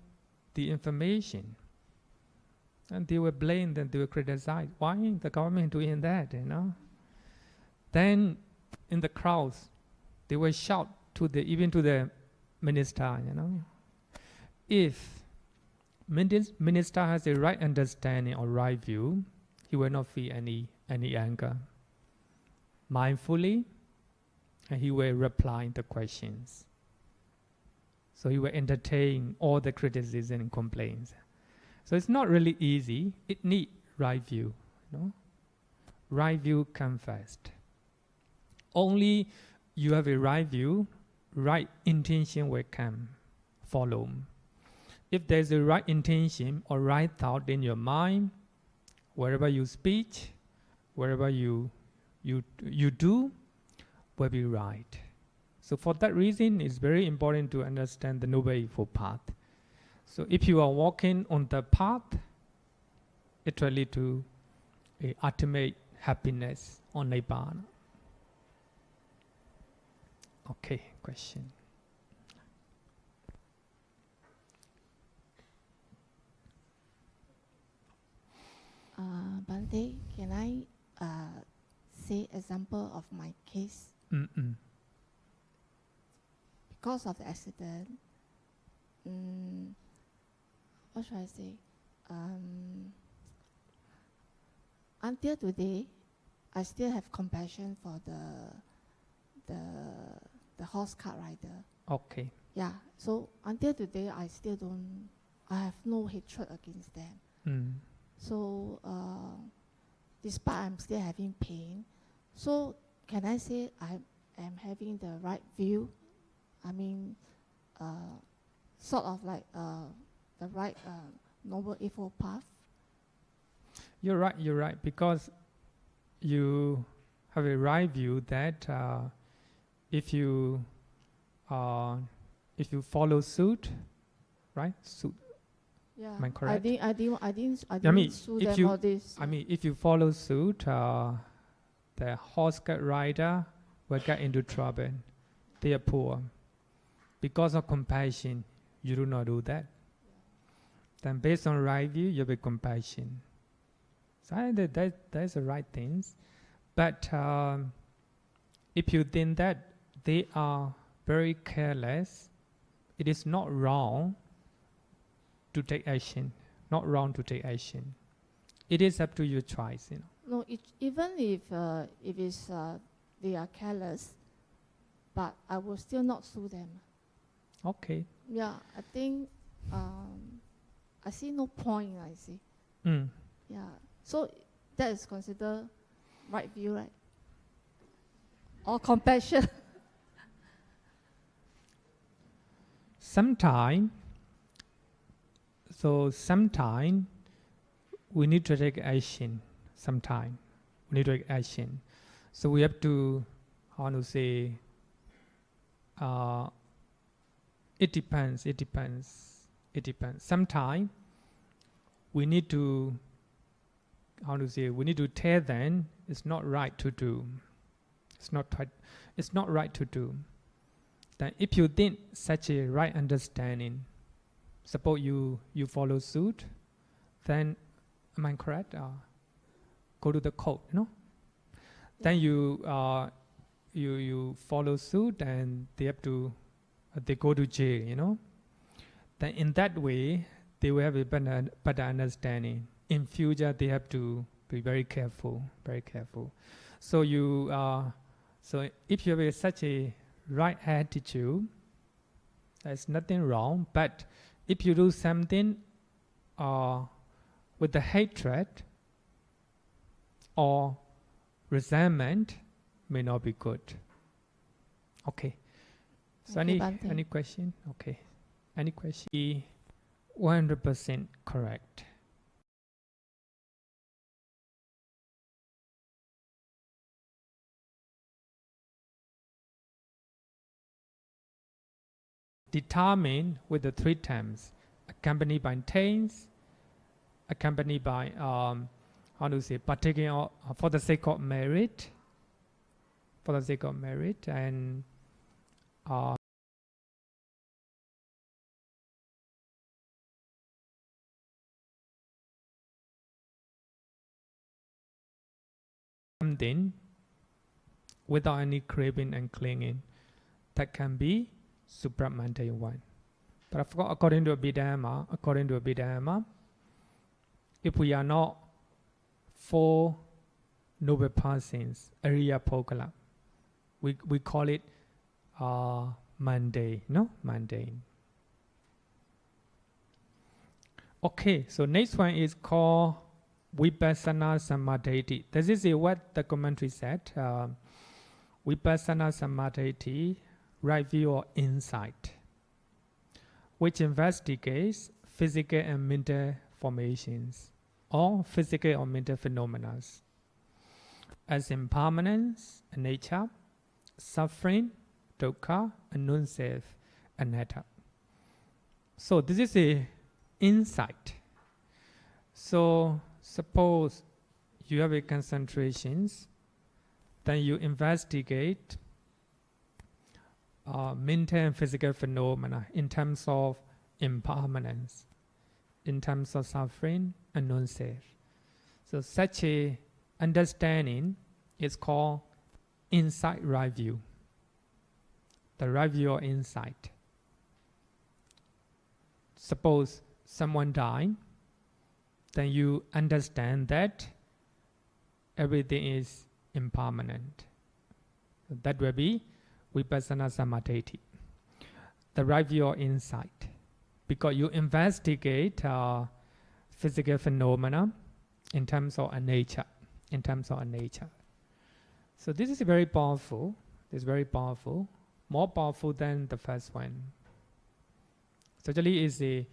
the information, and they will blame them, they will criticize. Why the government doing that, Then in the crowds, they will shout even to the minister, If minister has the right understanding or right view, he will not feel any anger. Mindfully, and he will reply the questions. So he will entertain all the criticism and complaints. So it's not really easy. It needs right view. Right view comes first. Only you have a right view, right intention will come, follow. If there's a right intention or right thought in your mind, wherever you speak, wherever you do, will be right. So for that reason, it's very important to understand the Noble Eightfold Path. So if you are walking on the path, it will lead to a ultimate happiness on Nibbana. Okay, question. Bhante, can I say example of my case? Because of the accident, what should I say? Until today, I still have compassion for the horse cart rider. Okay. Yeah. So until today, I have no hatred against them. So despite I'm still having pain, so can I say I am having the right view? I mean, sort of like the right Noble Eightfold Path. You're right, because you have a right view that if you follow suit, right? Suit. Yeah. Am I correct? I didn't sue them all this. I mean, if you follow suit, the horse cart rider will get into trouble. They are poor. Because of compassion, you do not do that. Then based on right view, you have compassion. So I think that's the right things. But if you think that they are very careless, it is not wrong to take action. Not wrong to take action. It is up to your choice, No, even if it's they are careless, but I will still not sue them. Okay. Yeah, I think I see no point. I see. Yeah, so that is considered right view, right? Or compassion. Sometime we need to take action. Sometime we need to take action. So we have to, how to say, it depends. Sometime we need to, how to say, we need to tell them it's not right to do. It's not right to do. Then if you think such a right understanding, suppose you follow suit, then am I correct? Go to the court, no? Then you follow suit and they have to they go to jail, Then in that way they will have a better understanding. in future they have to be very careful, very careful. So you, so if you have such a right attitude, there's nothing wrong. But if you do something with the hatred or resentment, may not be good. Okay. So Okay, Bhante. any question? Okay. Any question? 100% correct. Determined with the 3 terms, accompanied by taints, accompanied by how to say, partaking of, for the sake of merit, for the sake of merit, and something without any craving and clinging, that can be supramundane one. But of course, according to Abhidhamma, if we are not 4 noble persons, Ariya Pokala, we call it mundane, no? Mundane. Okay, so next one is called Vipassana Samadhi. This is what the commentary said. Vipassana Samadhi, right view or insight, which investigates physical and mental formations or physical or mental phenomena as impermanence, nature, suffering, dukkha, and non-self, anatta. So this is a insight. So suppose you have a concentrations, then you investigate mental and physical phenomena in terms of impermanence, in terms of suffering and non-self. So such a understanding is called insight right view. The right view or insight. Suppose someone died, then you understand that everything is impermanent. So that will be Vipassana Samadhi, the right view or insight, because you investigate physical phenomena in terms of a nature, So this is very powerful. It's very powerful, more powerful than the first one. So actually, is a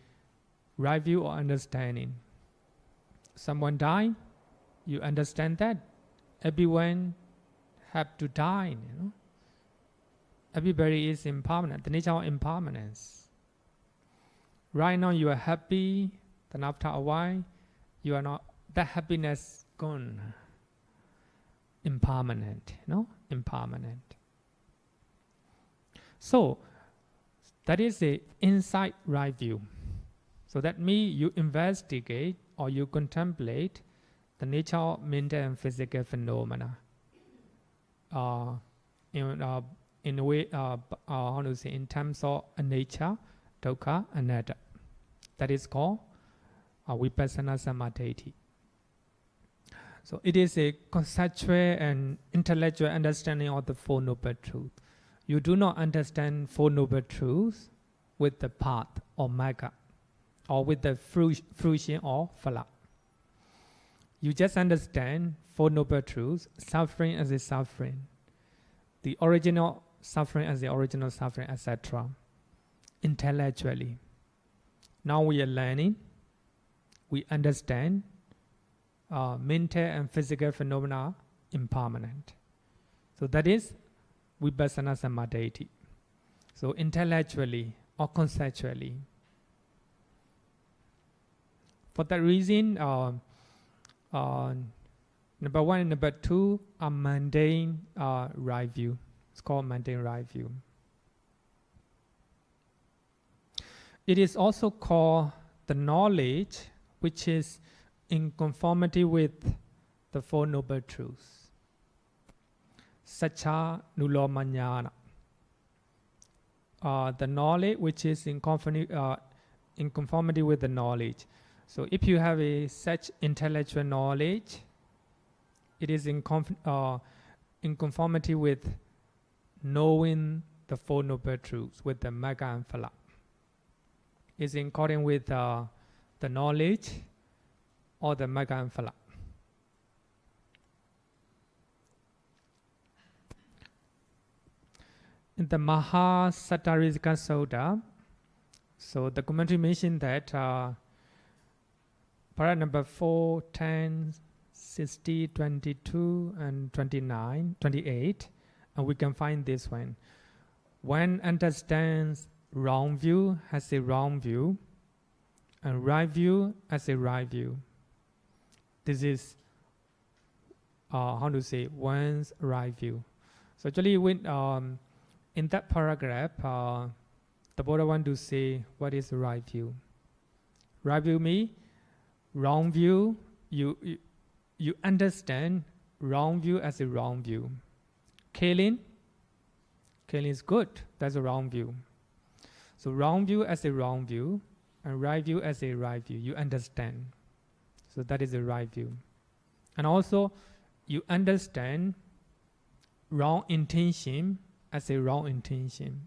right view or understanding. Someone died, you understand that everyone have to die, Everybody is impermanent, the nature of impermanence. Right now you are happy, then after a while, you are not, that happiness gone. Impermanent, impermanent. So, that is a insight right view. So that means you investigate or you contemplate the nature of mental and physical phenomena. In a way, how to say, in terms of nature, dukkha, anatta. That is called Vipassana Samadhi. So it is a conceptual and intellectual understanding of the Four Noble Truths. You do not understand Four Noble Truths with the path or magga, or with the fruition or phala. You just understand Four Noble Truths, suffering as a suffering, the original suffering as the original suffering, etc. Intellectually. Now we are learning, we understand mental and physical phenomena impermanent. So that is Vipassana Samadhi. So intellectually or conceptually. For that reason, number 1 and number 2 are mundane right view. It's called mundane right view. It is also called the knowledge which is in conformity with the Four Noble Truths. Sacha Nulomanyana. The knowledge which is in conformity with the knowledge. So if you have such intellectual knowledge, it is in conformity with knowing the Four Noble Truths, with the Magga and Phala. It's in accordance with the knowledge or the Magga and Phala. In the Mahasattarisika Sutta, so the commentary mentioned that para number 4, 10, 60, 22, and 29, 28, and we can find this one. One understands wrong view as a wrong view, and right view as a right view. This is one's right view. So actually, when in that paragraph, the Buddha want to say what is the right view. Right view means wrong view. You understand wrong view as a wrong view. Killing is good. That's a wrong view. So wrong view as a wrong view, and right view as a right view. You understand. So that is a right view. And also, you understand wrong intention as a wrong intention,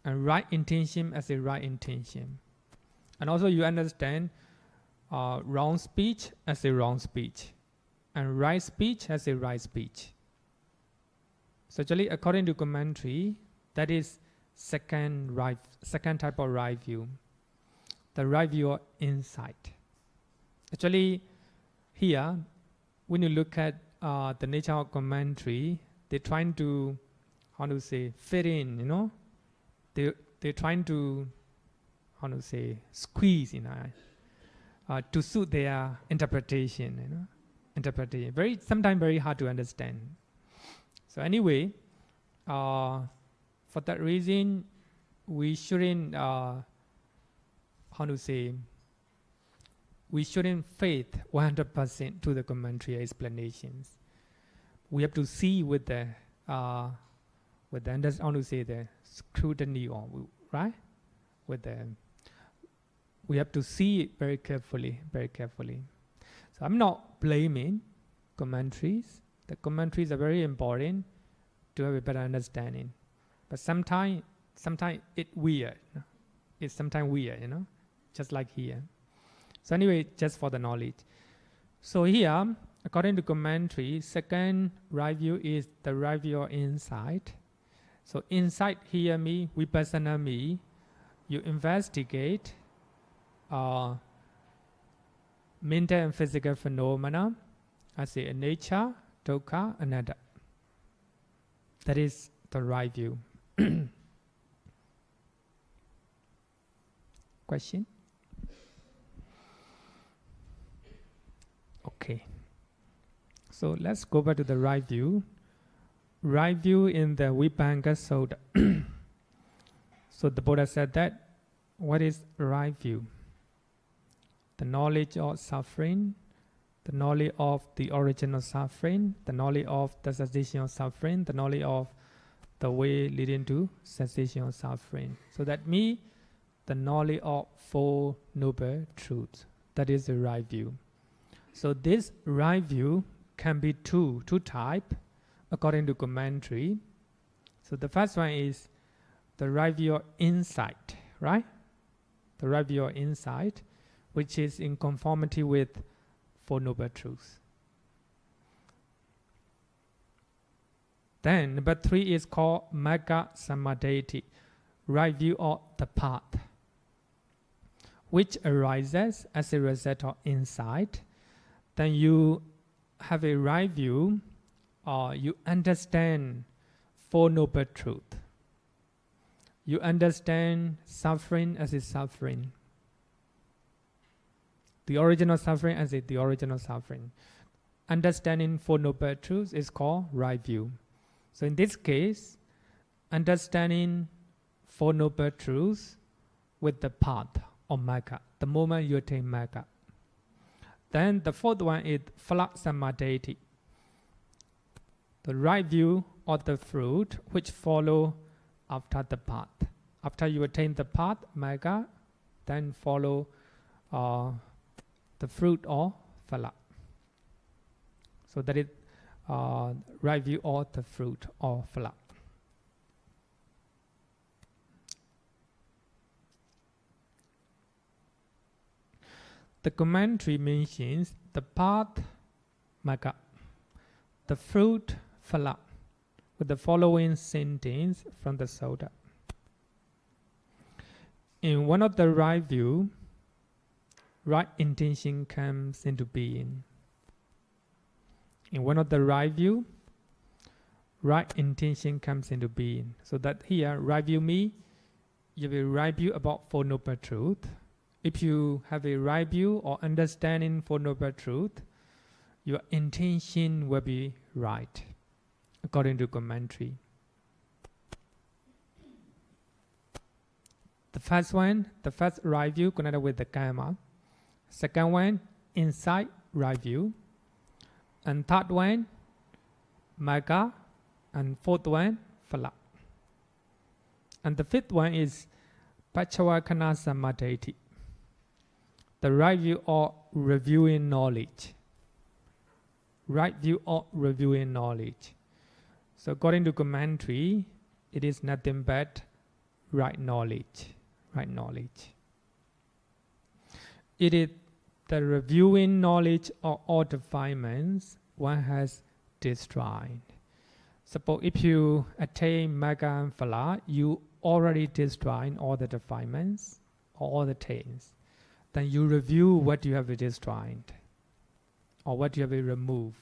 and right intention as a right intention. And also you understand wrong speech as a wrong speech, and right speech as a right speech. So actually, according to commentary, that is second type of right view, the right view of insight. Actually, here, when you look at the nature of commentary, they're trying to fit in, they're trying to squeeze to suit their interpretation, sometimes very hard to understand. So anyway, for that reason, we shouldn't we shouldn't faith 100% to the commentary explanations. We have to see with the the scrutiny, right? We have to see it very carefully. So I'm not blaming commentaries. The commentaries are very important to have a better understanding. But sometimes it's weird. It's sometimes weird, just like here. So anyway, just for the knowledge. So here, according to commentary, second right view is the right view of insight. So insight here means vipassana means you investigate mental and physical phenomena as a nature, dukkha, anatta. That is the right view. Question? Okay. So let's go back to the right view. Right view in the Vibhanga Sutta. So the Buddha said that, what is right view? The knowledge of suffering, the knowledge of the original suffering, the knowledge of the cessation of suffering, the knowledge of the way leading to cessation of suffering. So that means the knowledge of Four Noble Truths. That is the right view. So this right view can be two types according to commentary. So the first one is the right view of insight, right? The right view of insight, which is in conformity with Four Noble Truths. Then number 3 is called Magga Samadhi, right view of the path, which arises as a result of insight. Then you have a right view, or you understand Four Noble Truths. You understand suffering as a suffering, the original suffering as the original suffering. Understanding Four Noble Truths is called right view. So in this case, understanding Four Noble Truths with the path of Magga, the moment you attain Magga. Then the fourth one is Phala Samadhi, the right view of the fruit which follow after the path. After you attain the path, Magga, then follow the fruit or phala. So that is right view or the fruit or phala. The commentary mentions the path magga, the fruit phala, with the following sentence from the Sutta. In one of the right view, right intention comes into being. In one of the right view, right intention comes into being. So that here, right view means you have a right view about Four Noble Truth. If you have a right view or understanding Four Noble Truth, your intention will be right, according to commentary. The first one, the first right view connected with the karma. Second one, inside right view. And third one, magga. And fourth one, phala. And the fifth one is Pachawakana Samadhi, the right view or reviewing knowledge. Right view or reviewing knowledge. So according to commentary, it is nothing but right knowledge. Right knowledge. It is the reviewing knowledge of all defilements one has destroyed. Suppose if you attain magga and phala, you already destroyed all the defilements, all the taints. Then you review what you have destroyed or what you have removed.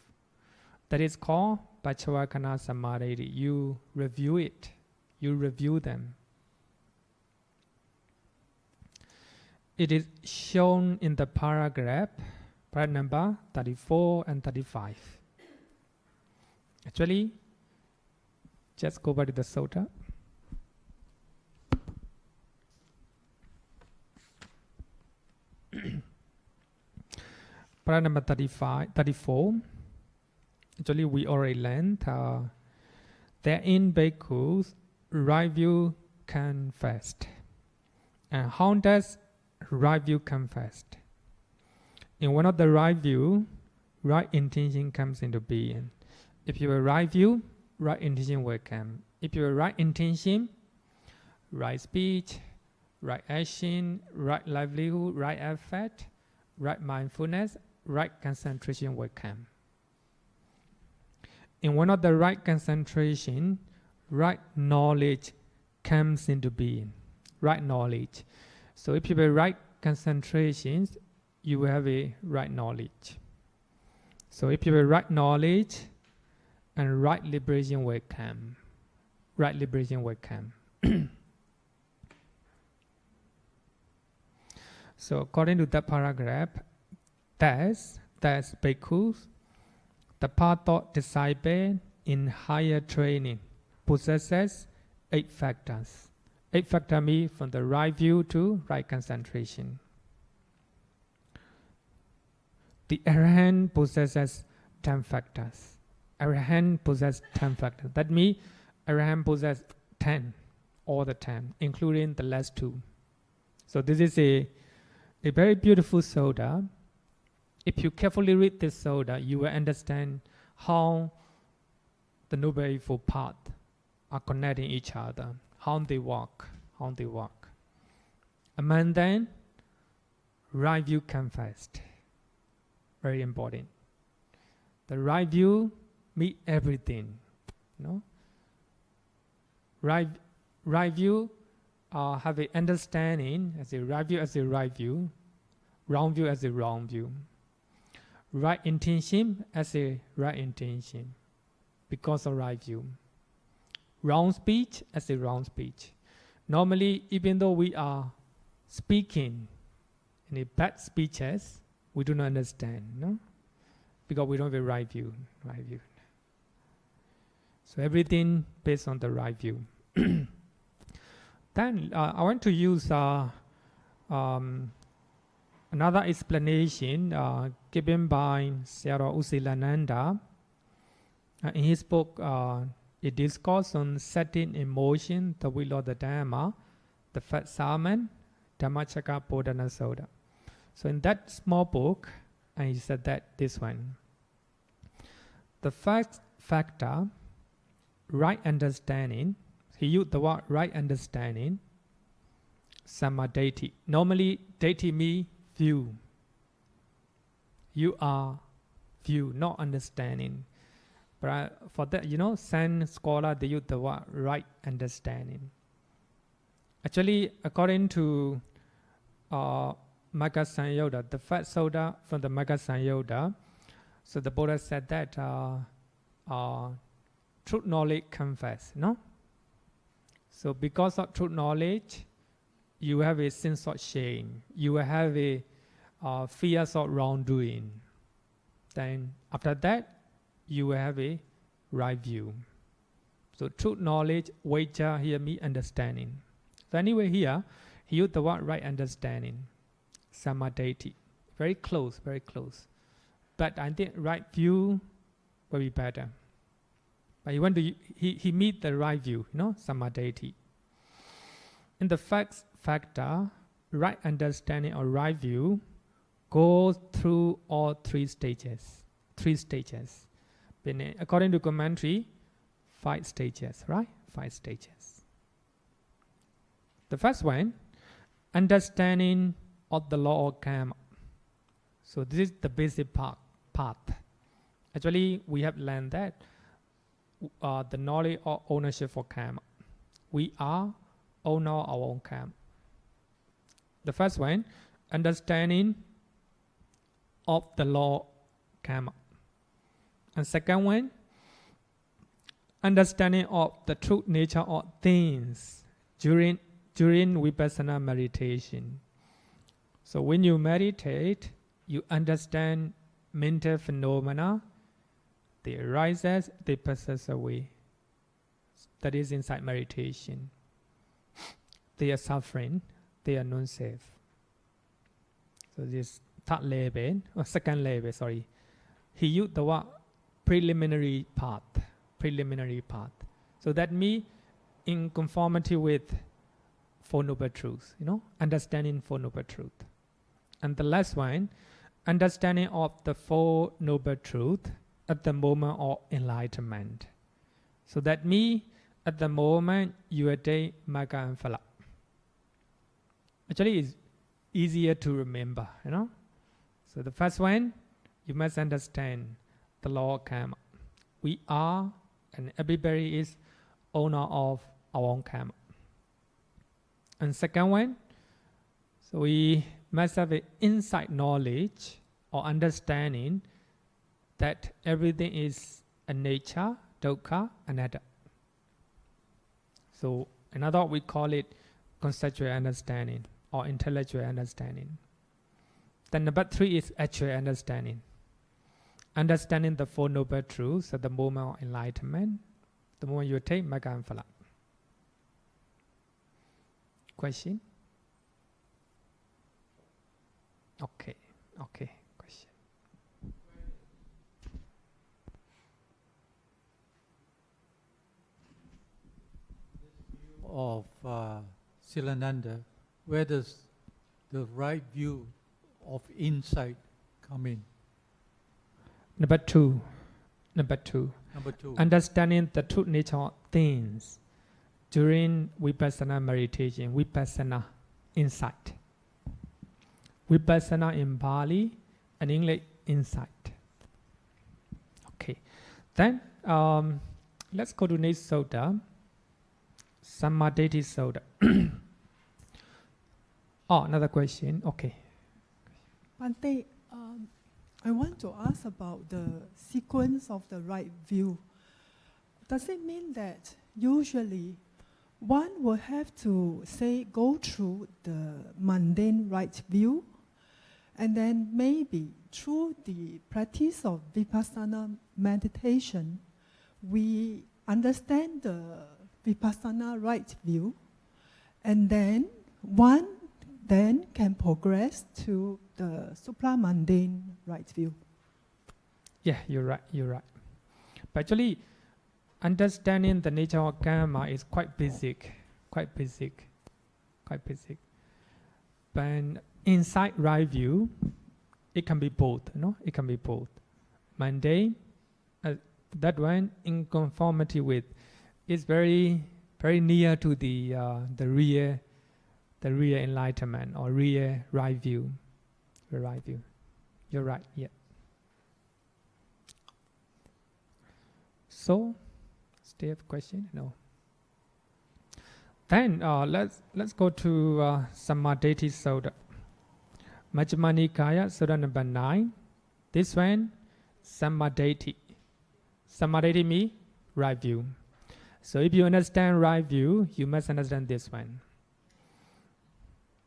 That is called Pachawakana Samadhi. You review it. You review them. It is shown in the paragraph number 34 and 35. Actually, just go back to the Sutta. Paragraph number 34. Actually, we already learned that in bhikkhus, right view can fast. And how does right view come fast? In one of the right view, right intention comes into being. If you have a right view, right intention will come. If you have a right intention, right speech, right action, right livelihood, right effort, right mindfulness, right concentration will come. In one of the right concentration, right knowledge comes into being. Right knowledge. So if you have a right concentrations, you will have a right knowledge. So if you have a right knowledge, and right liberation will come. Right liberation will come. So according to that paragraph, that's bhikkhus, the path of disciple in higher training possesses 8 factors. 8 factors mean from the right view to right concentration. The Arahant possesses 10 factors. Arahant possesses 10 factors. That means Arahant possesses 10, all the 10, including the last 2. So this is a very beautiful Sutta. If you carefully read this Sutta, you will understand how the Noble Eightfold Path are connecting each other, how they walk. Among them, right view comes first. Very important. The right view meet everything. No? Right view have an understanding as a right view as a right view, wrong view as a wrong view. Right intention as a right intention because of right view. Wrong speech as a wrong speech. Normally, even though we are speaking in a bad speeches, we do not understand, no? Because we don't have a right view. So everything based on the right view. Then I want to use another explanation given by Sayadaw U Silananda in his book, A Discourse on Setting in Motion the Wheel of the Dharma, the First Sermon, Dhammacakkappawttana Sutta. So in that small book, I said that this one. The first factor, right understanding, he used the word right understanding, samadhi. Normally, deity means view. You are view, not understanding. But for that, Zen scholar, they use the word right understanding. Actually, according to Magga Sanyodha, the first soda from the Magga Sanyodha, so the Buddha said that truth knowledge comes first, no? So because of truth knowledge, you have a sense of shame. You have a fears of wrongdoing. Then after that, you have a right view. So truth knowledge, vajja here means understanding. So anyway here, he used the word right understanding, samadhi. Very close, very close. But I think right view will be better. But he meet the right view, samadhi. In the first factor, right understanding or right view goes through all three stages. According to commentary, 5 stages, right? 5 stages. The first one, understanding of the law of karma. So this is the basic path. Actually, we have learned that the knowledge of ownership for karma. We are owner of our own karma. The first one, understanding of the law of karma. And second one, understanding of the true nature of things during vipassana meditation. So when you meditate, you understand mental phenomena. They arise, they pass away. That is inside meditation. They are suffering, they are non-self. So this third level, or second level, sorry. He used the word preliminary path. So that means in conformity with Four Noble Truths, understanding Four Noble Truths. And the last one, understanding of the Four Noble Truths at the moment of enlightenment. So that means at the moment you attain Magga and Phala. Actually, it's easier to remember, So the first one, you must understand the law of karma. We are, and everybody is owner of our own karma. And second one, so we must have an insight knowledge or understanding that everything is a nature, dukkha, anatta. So another we call it conceptual understanding or intellectual understanding. Then number 3 is actual understanding. Understanding the Four Noble Truths at the moment of enlightenment, the moment you attain Magga and Phala. Question? Okay. Question. Of Silananda, where does the right view of insight come in? Number two. Number 2. Understanding the true nature of things during vipassana meditation. Vipassana, insight. Vipassana in Pali and English, insight. Okay. Then let's go to next soda. Samadhi soda. Another question. Okay. Bhante, I want to ask about the sequence of the right view. Does it mean that usually one will have to, say, go through the mundane right view, and then maybe through the practice of vipassana meditation, we understand the vipassana right view, and then one then can progress to the supramundane right view? Yeah, you're right. But actually, understanding the nature of karma is quite basic. But inside right view, it can be both, it can be both. Mundane, that one in conformity with, is very, very near to the real enlightenment or real right view. The right view. You're right, yeah. So, still have a question? No. Then let's go to Samadhi Sutta. Majjhima Nikaya, Sutta number 9. This one, Samadhi. Samadhi means right view. So if you understand right view, you must understand this one.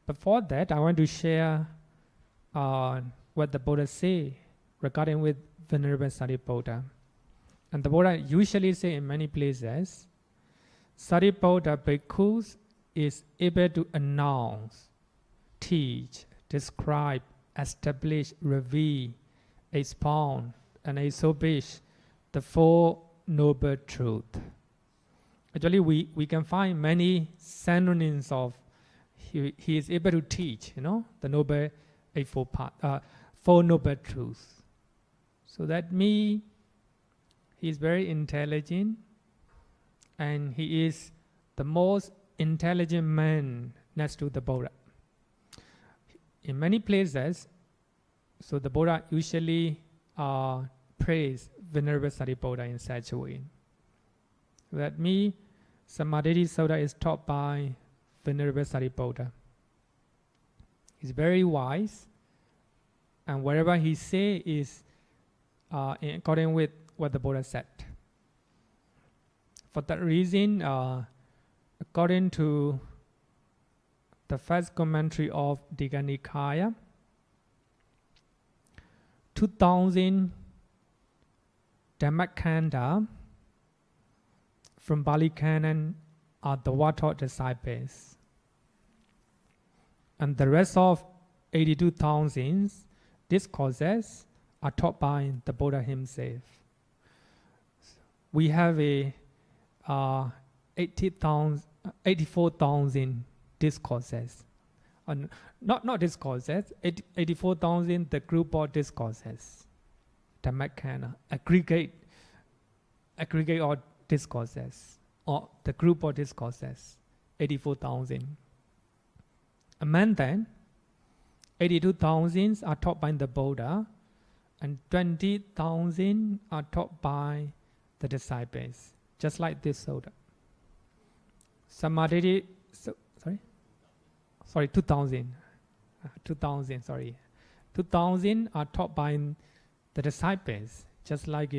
Before that, I want to share what the Buddha say regarding with Venerable Sariputta. And the Buddha usually say in many places, Sariputta Bhikkhus is able to announce, teach, describe, establish, reveal, expound, and establish the Four Noble Truths. Actually, we can find many synonyms of he is able to teach, the Noble Four Noble Truths. So that means he is very intelligent, and he is the most intelligent man next to the Buddha. In many places, so the Buddha usually praise Venerable Sariputta in such a way. That means Samadhi Sutta is taught by Venerable Sariputta. He's very wise, and whatever he say is in accordance with what the Buddha said. For that reason, according to the first commentary of Digha Nikaya, 2000 Dhammakkhanda from Bali Canon are the Dhamma disciples. And the rest of 82,000 discourses are taught by the Buddha himself. We have 84,000 discourses. Not discourses, 84,000 the group of discourses. Dhammakkhanda, aggregate all discourses, or the group of discourses, 84,000. Among them, 82,000 are taught by the Buddha, and 20,000 are taught by the disciples, just like this sutta. Samadhi, 2,000. 2,000 are taught by the disciples, just like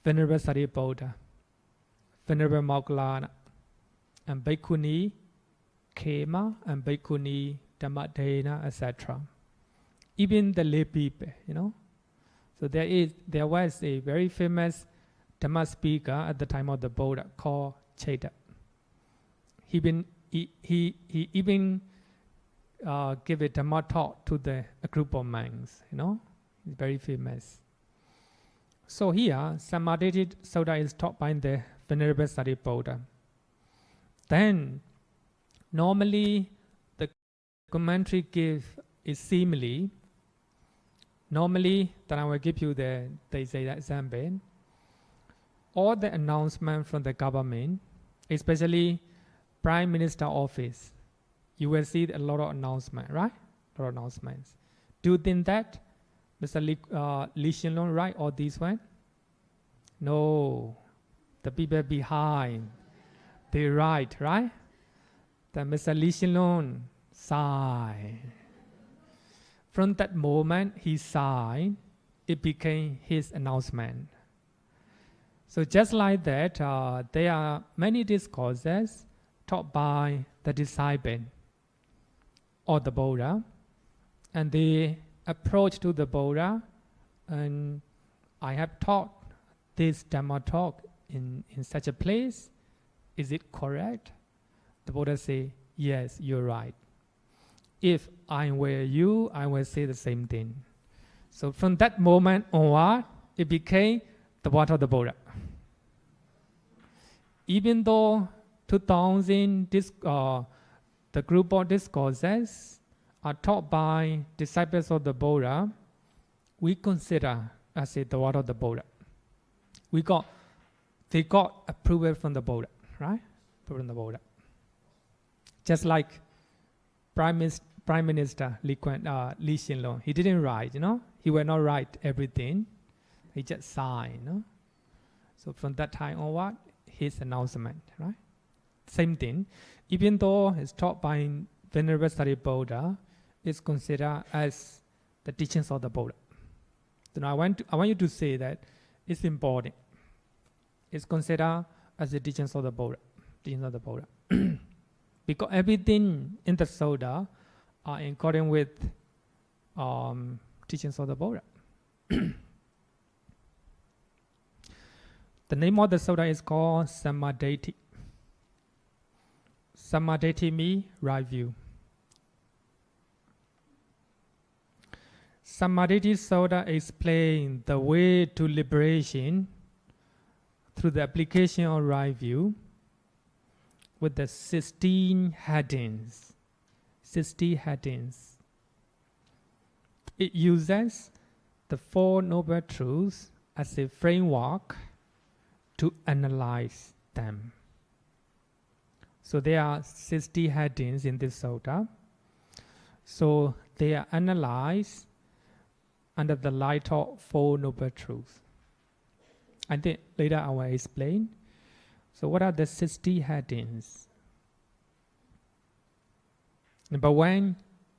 Venerable Sariputta, Venerable Moggallana, and Bhikkhuni Khema, and Bhikkhuni Dhammadena, etc. Even the lay people, So there was a very famous Dhamma speaker at the time of the Buddha called Chaita. He even gave a Dhamma talk to a group of monks, He's very famous. So here, Samadhi Sutta is taught by the Venerable Sariputta. Then, normally, the commentary gives a simile. Normally, then I will give you the example. All the announcement from the government, especially Prime Minister office, you will see a lot of announcement, right? A lot of announcements. Do you think that Mr. Li Hsien-loong write all these one? No. The people behind, they write, right? Then Mr. Li Hsien-loong sign. From that moment he signed, it became his announcement. So just like that, there are many discourses taught by the disciple or the Buddha, and they approach to the Buddha, and I have taught this Dhamma talk in such a place. Is it correct? The Buddha say, yes, you're right. If I were you, I will say the same thing. So from that moment onward, it became the word of the Buddha. Even though 2,000 the group of discourses are taught by disciples of the Buddha, we consider as the word of the Buddha. They got approval from the Buddha, right? From the Buddha. Just like Prime Minister Lee Hsien Loong, he didn't write, he will not write everything. He just signed, So from that time onward, his announcement, right? Same thing. Even though it's taught by Venerable Sariputta, it's considered as the teachings of the Buddha. So now I want you to say that it's important. It's considered as the teachings of the Buddha. Teachings of the Buddha. Because everything in the Sutta are in accordance with teachings of the Buddha. The name of the Sutta is called Sammadati. Sammadati means right view. Sammadati Sutta explains the way to liberation through the application of right view with the 16 headings. 60 headings. It uses the Four Noble Truths as a framework to analyze them. So there are 60 headings in this sutta. So they are analyzed under the light of Four Noble Truths. I think later I will explain. So what are the 60 headings? Number 1,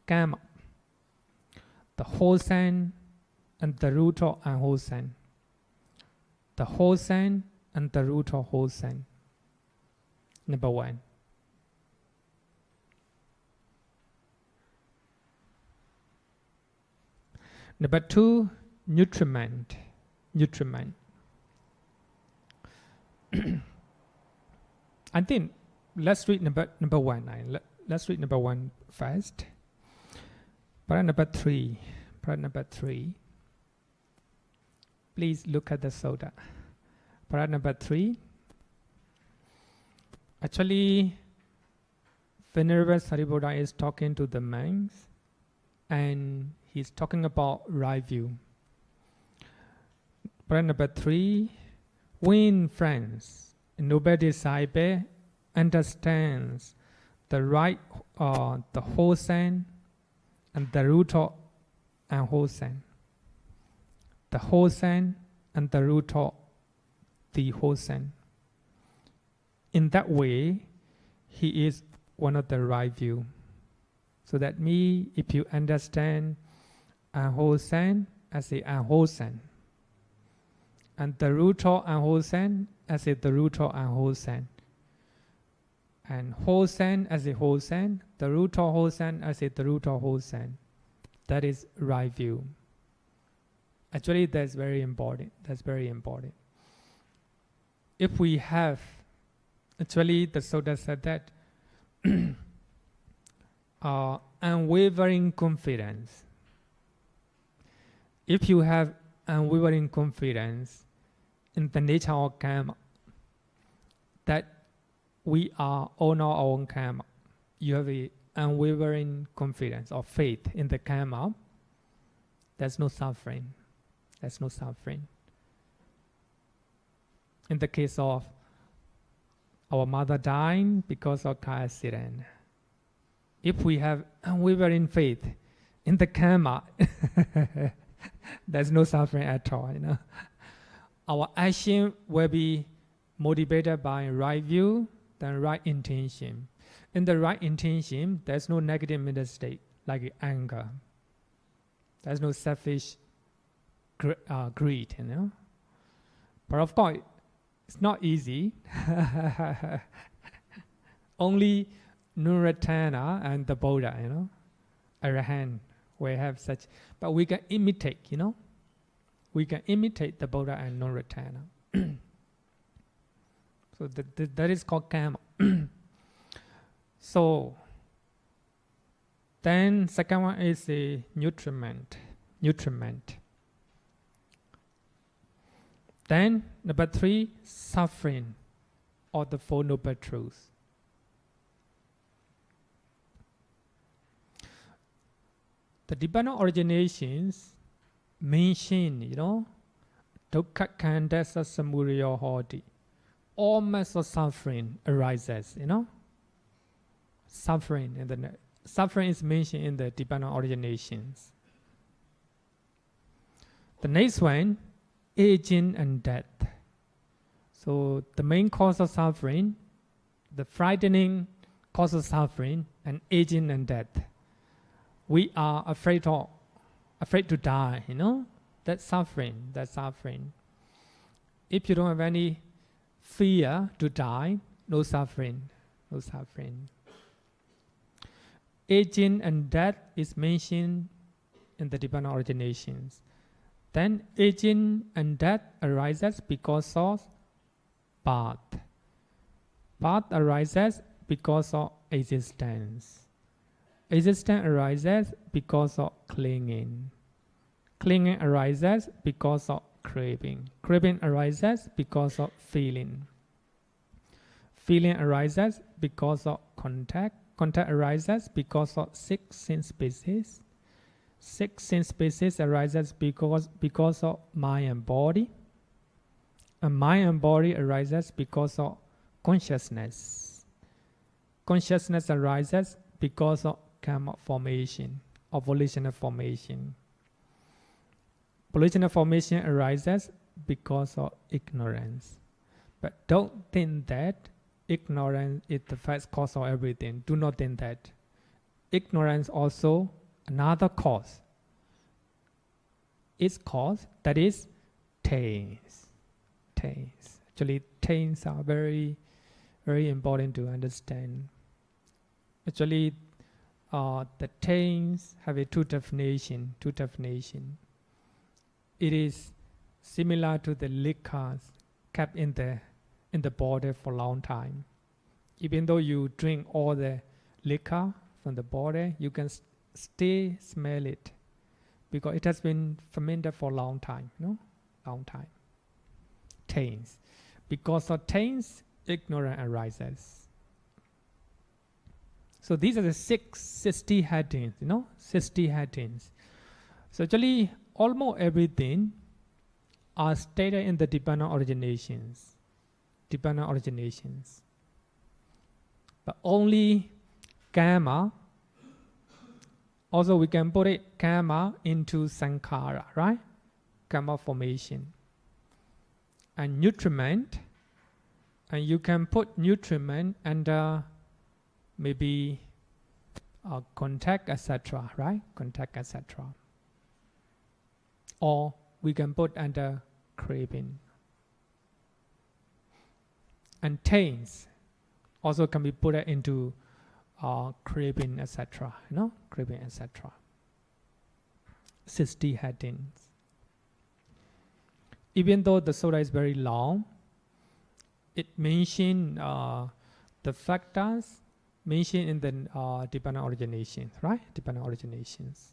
karma. The wholesome and the root of unwholesome. The wholesome and the root of wholesome. Number 1. Number 2, nutriment. Nutriment. I think let's read number 1. Let's read number 1 first. Para number 3. Please look at the sutta. Para number 3. Actually, Venerable Sariputta is talking to the monks, and he's talking about right view. Para number 3. When friends, a noble disciple understands the right, the wholesome and the root of unwholesome, the wholesome and the root of the wholesome. In that way, he is one of the right view. So that means if you understand unwholesome as a unwholesome, and the root of unwholesome as the root of unwholesome, and wholesome as a wholesome, the root of wholesome as the root of wholesome, that is right view. Actually, that's very important. That's very important. If we have, actually, the Sutta said that unwavering confidence. If you have unwavering confidence in the nature of karma, that we are owner of our own karma, you have an unwavering confidence or faith in the karma, there's no suffering. There's no suffering. In the case of our mother dying because of car accident, if we have unwavering faith in the karma, there's no suffering at all. Our action will be motivated by right view, then right intention. In the right intention, there's no negative mental state like anger. There's no selfish greed, But of course, it's not easy. Only Nuratana and the Buddha, Arahant, we have such. But we can imitate, We can imitate the Buddha and Nuratana. So that is called karma. So then second one is a nutriment. Then number 3, suffering, or the Four Noble Truths. The dependent originations mention, dukkha khandasa samudaya hoti. All mass of suffering arises, Suffering is mentioned in the dependent originations. The next one, aging and death. So the main cause of suffering, the frightening cause of suffering, and aging and death. We are afraid to die, That's suffering. If you don't have any fear to die, no suffering. Aging and death is mentioned in the dependent originations. Then aging and death arises because of birth. Birth arises because of existence. Existence arises because of clinging. Clinging arises because of craving. Craving arises because of feeling. Feeling arises because of contact. Contact arises because of 6 sense species. 6 sense species arises because of mind and body. And mind and body arises because of consciousness. Consciousness arises because of karma formation, or volitional formation. Volitional formation arises because of ignorance. But don't think that ignorance is the first cause of everything. Do not think that. Ignorance also another cause. Its cause, that is taints. Actually, taints are very, very important to understand. Actually, the taints have a two definition. It is similar to the liquors kept in the bottle for a long time. Even though you drink all the liquor from the bottle, you can still smell it because it has been fermented for a long time. Taints. Because of taints, ignorance arises. So these are the 60 headings, 60 headings. So actually, almost everything are stated in the dependent originations. But only karma, also we can put it karma into sankhara, right? Karma formation. And nutriment, and you can put nutriment under maybe contact, etc., right? Contact, etc. Or we can put under craving. And taints also can be put into craving, etc. Craving, etc. 60 headings. Even though the sutta is very long, it mentions the factors mentioned in the dependent originations, right? Dependent originations.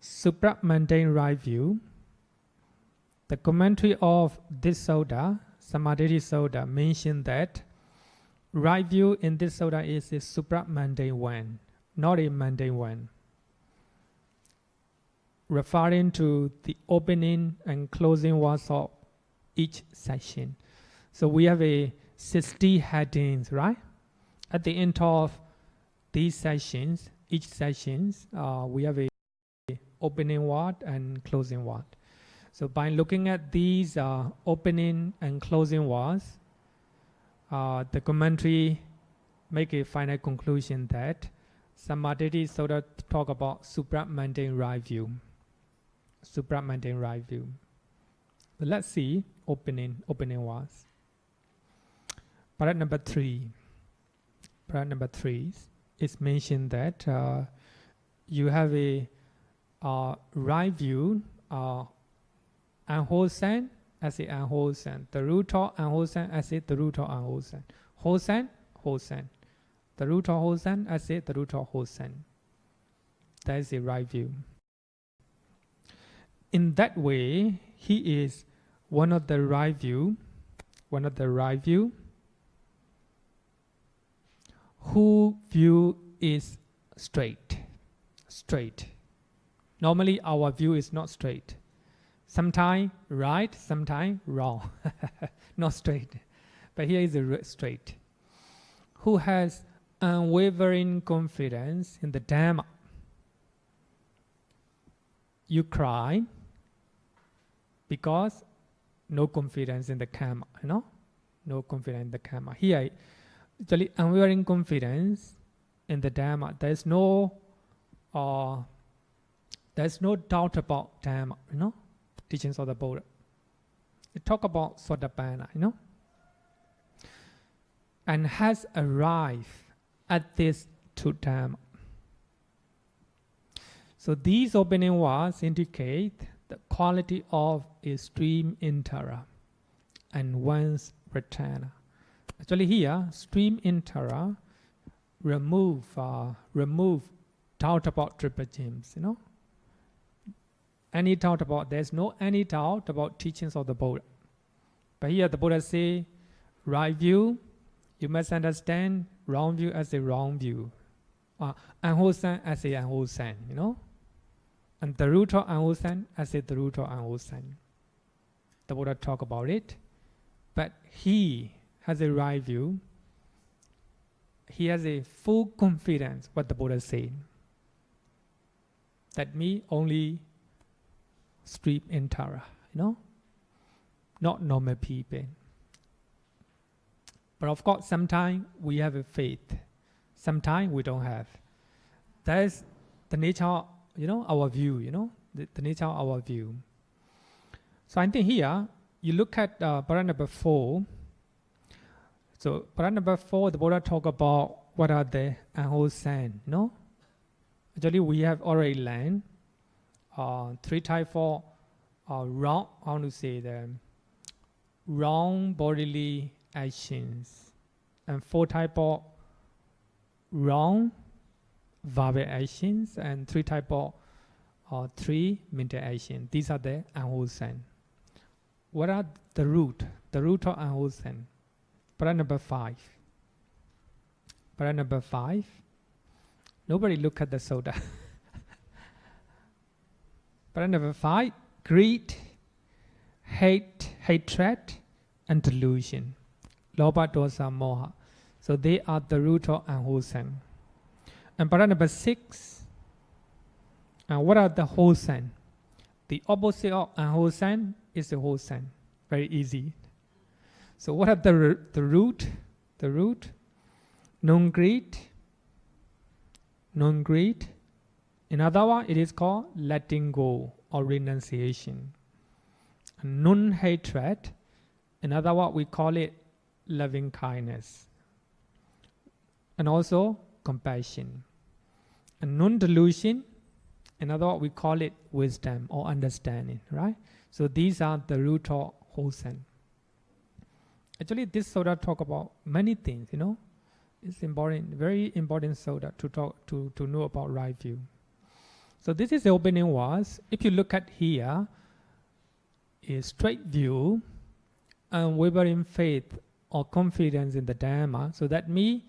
Supramundane right view. The commentary of this sutta, Samadhi Sutta, mentioned that right view in this sutta is a supramundane one, not a mundane one, referring to the opening and closing words of each session. So we have a 60 headings, right? At the end of these sessions, each sessions, we have a opening word and closing word. So by looking at these opening and closing words, the commentary make a final conclusion that Samadhi Sutta talk about supramundane right view. Supramundane right view. But let's see opening words. Paragraph number 3. Paragraph number 3 is mentioned that you have a right view, unwholesome as a unwholesome. The root of unwholesome as a the root of unwholesome. Wholesome. The root of wholesome as a the root of wholesome. That is a right view. In that way, he is one of the right view. whose view is straight. Normally our view is not straight. Sometimes right, sometimes wrong. Not straight. But here is straight. Who has unwavering confidence in the Dhamma. You cry because no confidence in the karma, no confidence in the karma. Here, actually, unwavering confidence in the Dhamma. There's no doubt about Dhamma, teachings of the Buddha. It talk about Sotapanna, and has arrived at this truth Dhamma. So these opening words indicate the quality of stream intera and one's returner. Actually here, stream intera remove doubt about triple gems, Any doubt about, there's no any doubt about teachings of the Buddha. But here the Buddha say, right view, you must understand wrong view as a wrong view. Unwholesome as a unwholesome, And the root of unwholesome as a the root of unwholesome. The Buddha talk about it. But he has a right view. He has a full confidence what the Buddha said. That me only stream intera, not normal people. But of course, sometimes we have a faith. Sometimes we don't have. That's the nature, our view, the nature of our view. So I think here, you look at para number 4. So para number 4, the Buddha talk about what are the unwholesome, Actually, we have already learned 3 types of wrong, how to say them, wrong bodily actions, and 4 types of wrong verbal actions, and 3 types of 3 mental actions. These are the unwholesome. What are the root? The root of unwholesome. Para number 5. Para number 5. Nobody look at the soda. Para number 5. Greed, hatred, and delusion. Lobha, dosa, moha. So they are the root of unwholesome. And para number 6. What are the wholesome? The opposite of unwholesome is the wholesome. Very easy. So what are the root? The root, non-greed. In other words, it is called letting go or renunciation. Non-hatred, in other words, we call it loving kindness. And also compassion. And non-delusion, in other words, we call it wisdom or understanding, right? So these are the root of wholesome. Actually, this soda talk about many things, It's important, very important soda to know about right view. So this is the opening words. If you look at here, a straight view, unwavering faith or confidence in the Dhamma. So that means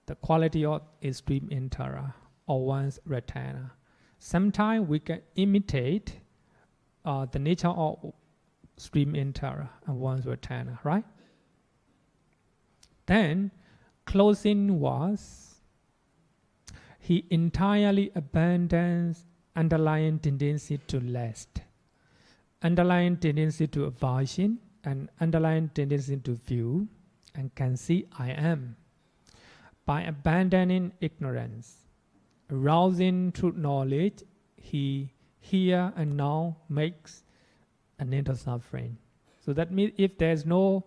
the quality of a stream intera or one's returner. Sometimes we can imitate the nature of stream intera and one's returner, right? Then, closing was, he entirely abandons underlying tendency to lust, underlying tendency to aversion, and underlying tendency to view, and can see I am. By abandoning ignorance, arousing truth knowledge, he here and now makes an end of suffering. So that means if there's no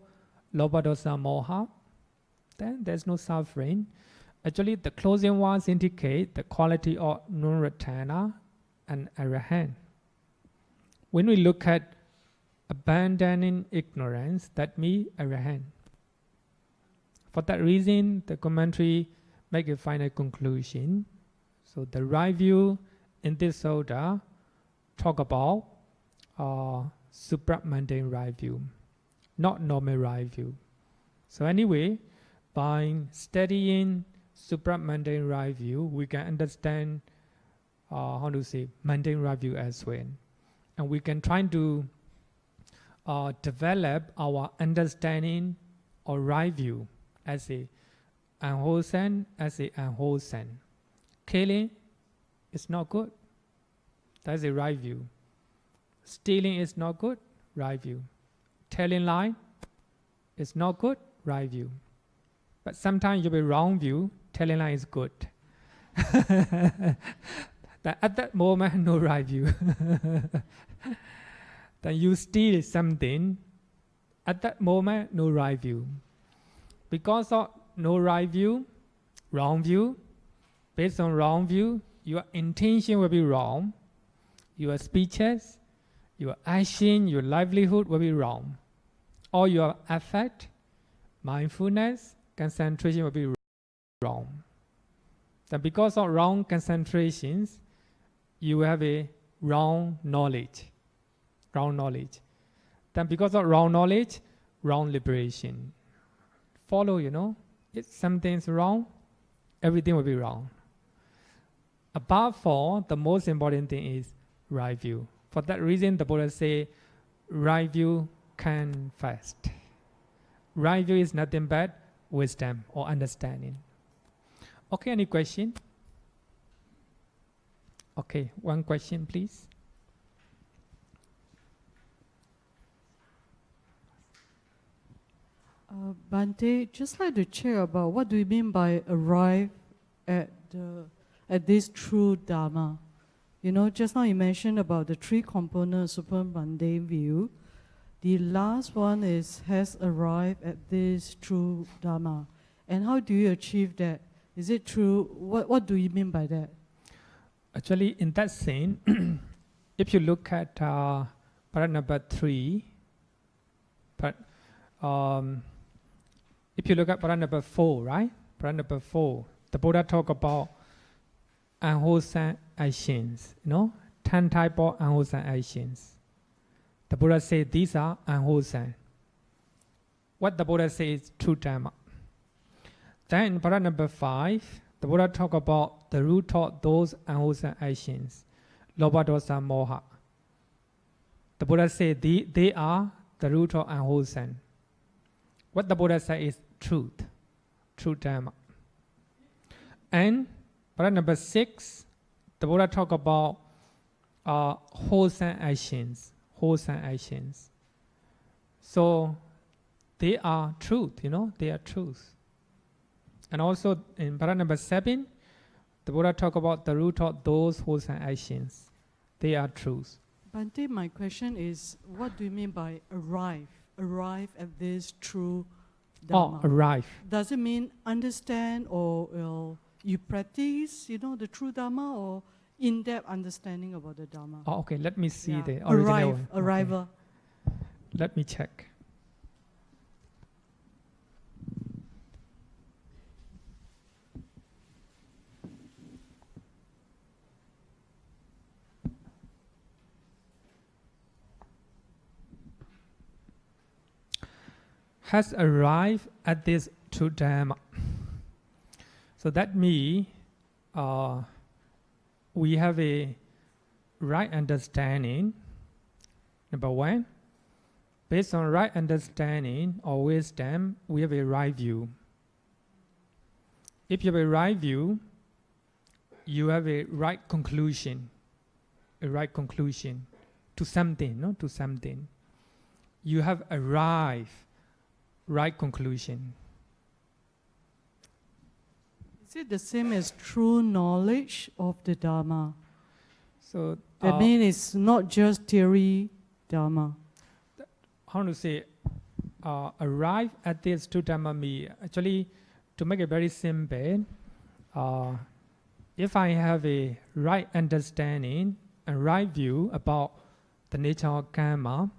lobha, dosa, moha, then there's no suffering. Actually, the closing words indicate the quality of non-returner and arahant. When we look at abandoning ignorance, that means arahant. For that reason, the commentary make a final conclusion. So the right view in this soda talk about supramundane right view, not normal right view. So anyway, by studying supra-mundane right view, we can understand, mundane right view as well. And we can try to develop our understanding or right view as a unwholesome, Killing is not good. That's a right view. Stealing is not good, right view. Telling lie is not good, right view. But sometimes you have a wrong view, telling lie is good. That at that moment, no right view. Then you steal something, at that moment, no right view. Because of no right view, wrong view, based on wrong view, your intention will be wrong. Your speeches, your action, your livelihood will be wrong. All your effort, mindfulness, concentration will be wrong. Then because of wrong concentrations, you will have a wrong knowledge. Then because of wrong knowledge, wrong liberation. Follow, if something's wrong, everything will be wrong. Above all, the most important thing is right view. For that reason, the Buddha say, right view can fast. Right view is nothing but wisdom or understanding. Okay, any question? Okay, one question, please. Bhante, just like to check about what do you mean by arrive at this true Dharma? Just now you mentioned about the three components super mundane view. The last one has arrived at this true Dharma. And how do you achieve that? Is it true? What do you mean by that? Actually, in that sense, if you look at part number 3, if you look at part number 4, right? Part number 4, the Buddha talk about unwholesome actions, 10 type of unwholesome actions. The Buddha said these are unwholesome. What the Buddha says is true Dharma. Then in part number 5, the Buddha talk about the root of those unwholesome actions, Lobha, Dosa, Moha. The Buddha said they are the root of unwholesome. What the Buddha said is truth Dharma. And part number 6, the Buddha talk about wholesome actions. So they are truth, they are truth. And also in para number 7, the Buddha talk about the root of those wholesome actions. They are truth. Bhante, my question is, what do you mean by arrive? Arrive at this true Dharma. Oh, arrive. Does it mean understand or you practice, the true Dharma, or in-depth understanding about the Dharma? Oh, okay, let me see the original one. Arrival. Okay. Let me check. Has arrived at this true Dharma. So that means we have a right understanding. Number 1, based on right understanding or wisdom, we have a right view. If you have a right view, you have a right conclusion. A right conclusion to something, to something. You have arrived right conclusion. Is it the same as true knowledge of the Dharma? So that means it's not just theory Dharma. How to say, arrive at this true Dharma me. Actually, to make it very simple, if I have a right understanding and right view about the nature of karma,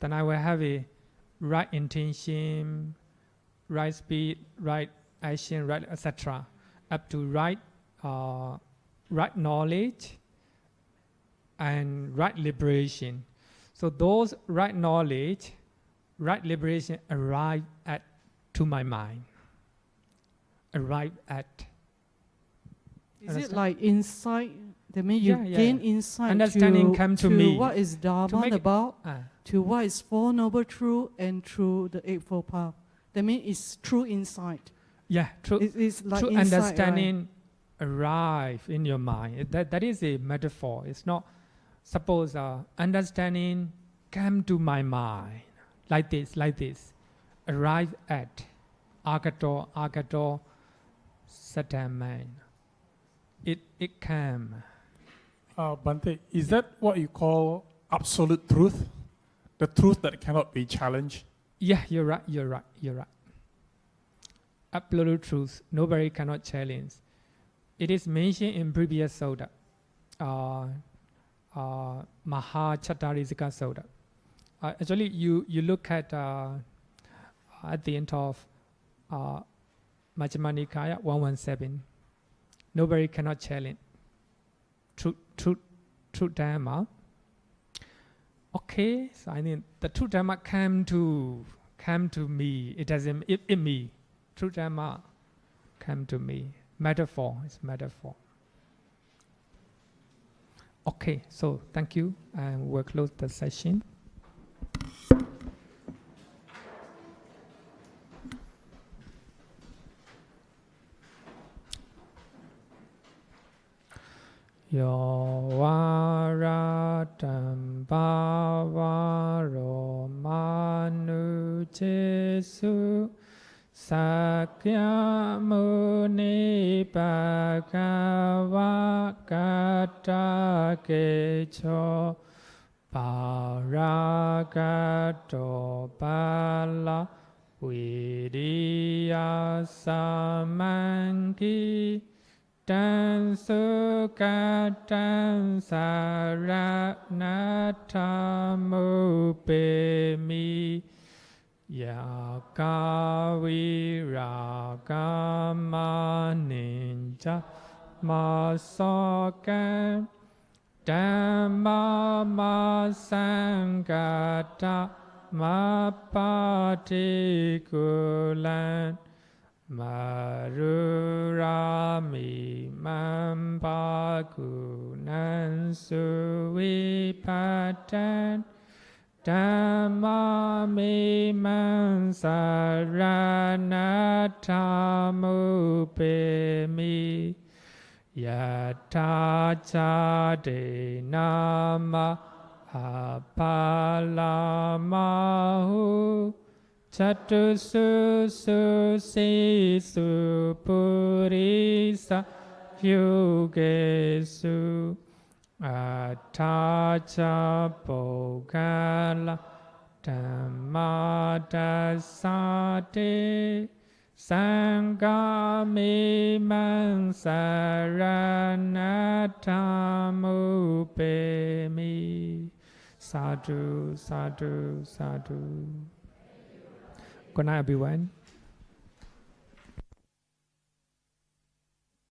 then I will have a right intention, right speed, right action, right etc. up to right knowledge and right liberation. So those right knowledge, right liberation arrive to my mind. arrive at. Is Understand? it like insight? That means you Yeah, gain yeah. insight Understanding to, come to me. what is Dharma make it- about, Ah, to what is Four Noble Truth, and through the Eightfold Path. That means it's true insight. yeah, true. It's like True insight, understanding arrive in your mind. That is a metaphor. It's not. Suppose understanding come to my mind like this. Arrive at agato sataman. It came. Bhante, is that what you call absolute truth? The truth that cannot be challenged? Yeah, you're right. Absolute truth, nobody cannot challenge. It is mentioned in previous soda, Mahachattarisika soda. Actually, you look at the end of Majjhima Nikaya 117. Nobody cannot challenge. True Dharma. Okay, so I mean the true Dharma came to me. It doesn't in me. True Dharma came to me. Metaphor, it's metaphor. Okay, so thank you, and we'll close the session. Yo varatam bhavaro manu jesu sakya muni bhagava kata kecho paragato bala viriya samangi tan sukatan saranathamupemi yakaviragammaninja masokan dhamma masangata mapatikulan marurami mampagunan suwipatan dhamma mimang saranathamupemi yata jade nama apalamahu Chatusu sisu purisa yugesu atacha pogala dhammadasate sangami mansaranathamupemi. Sadhu, sadhu, sadhu. Good night, everyone.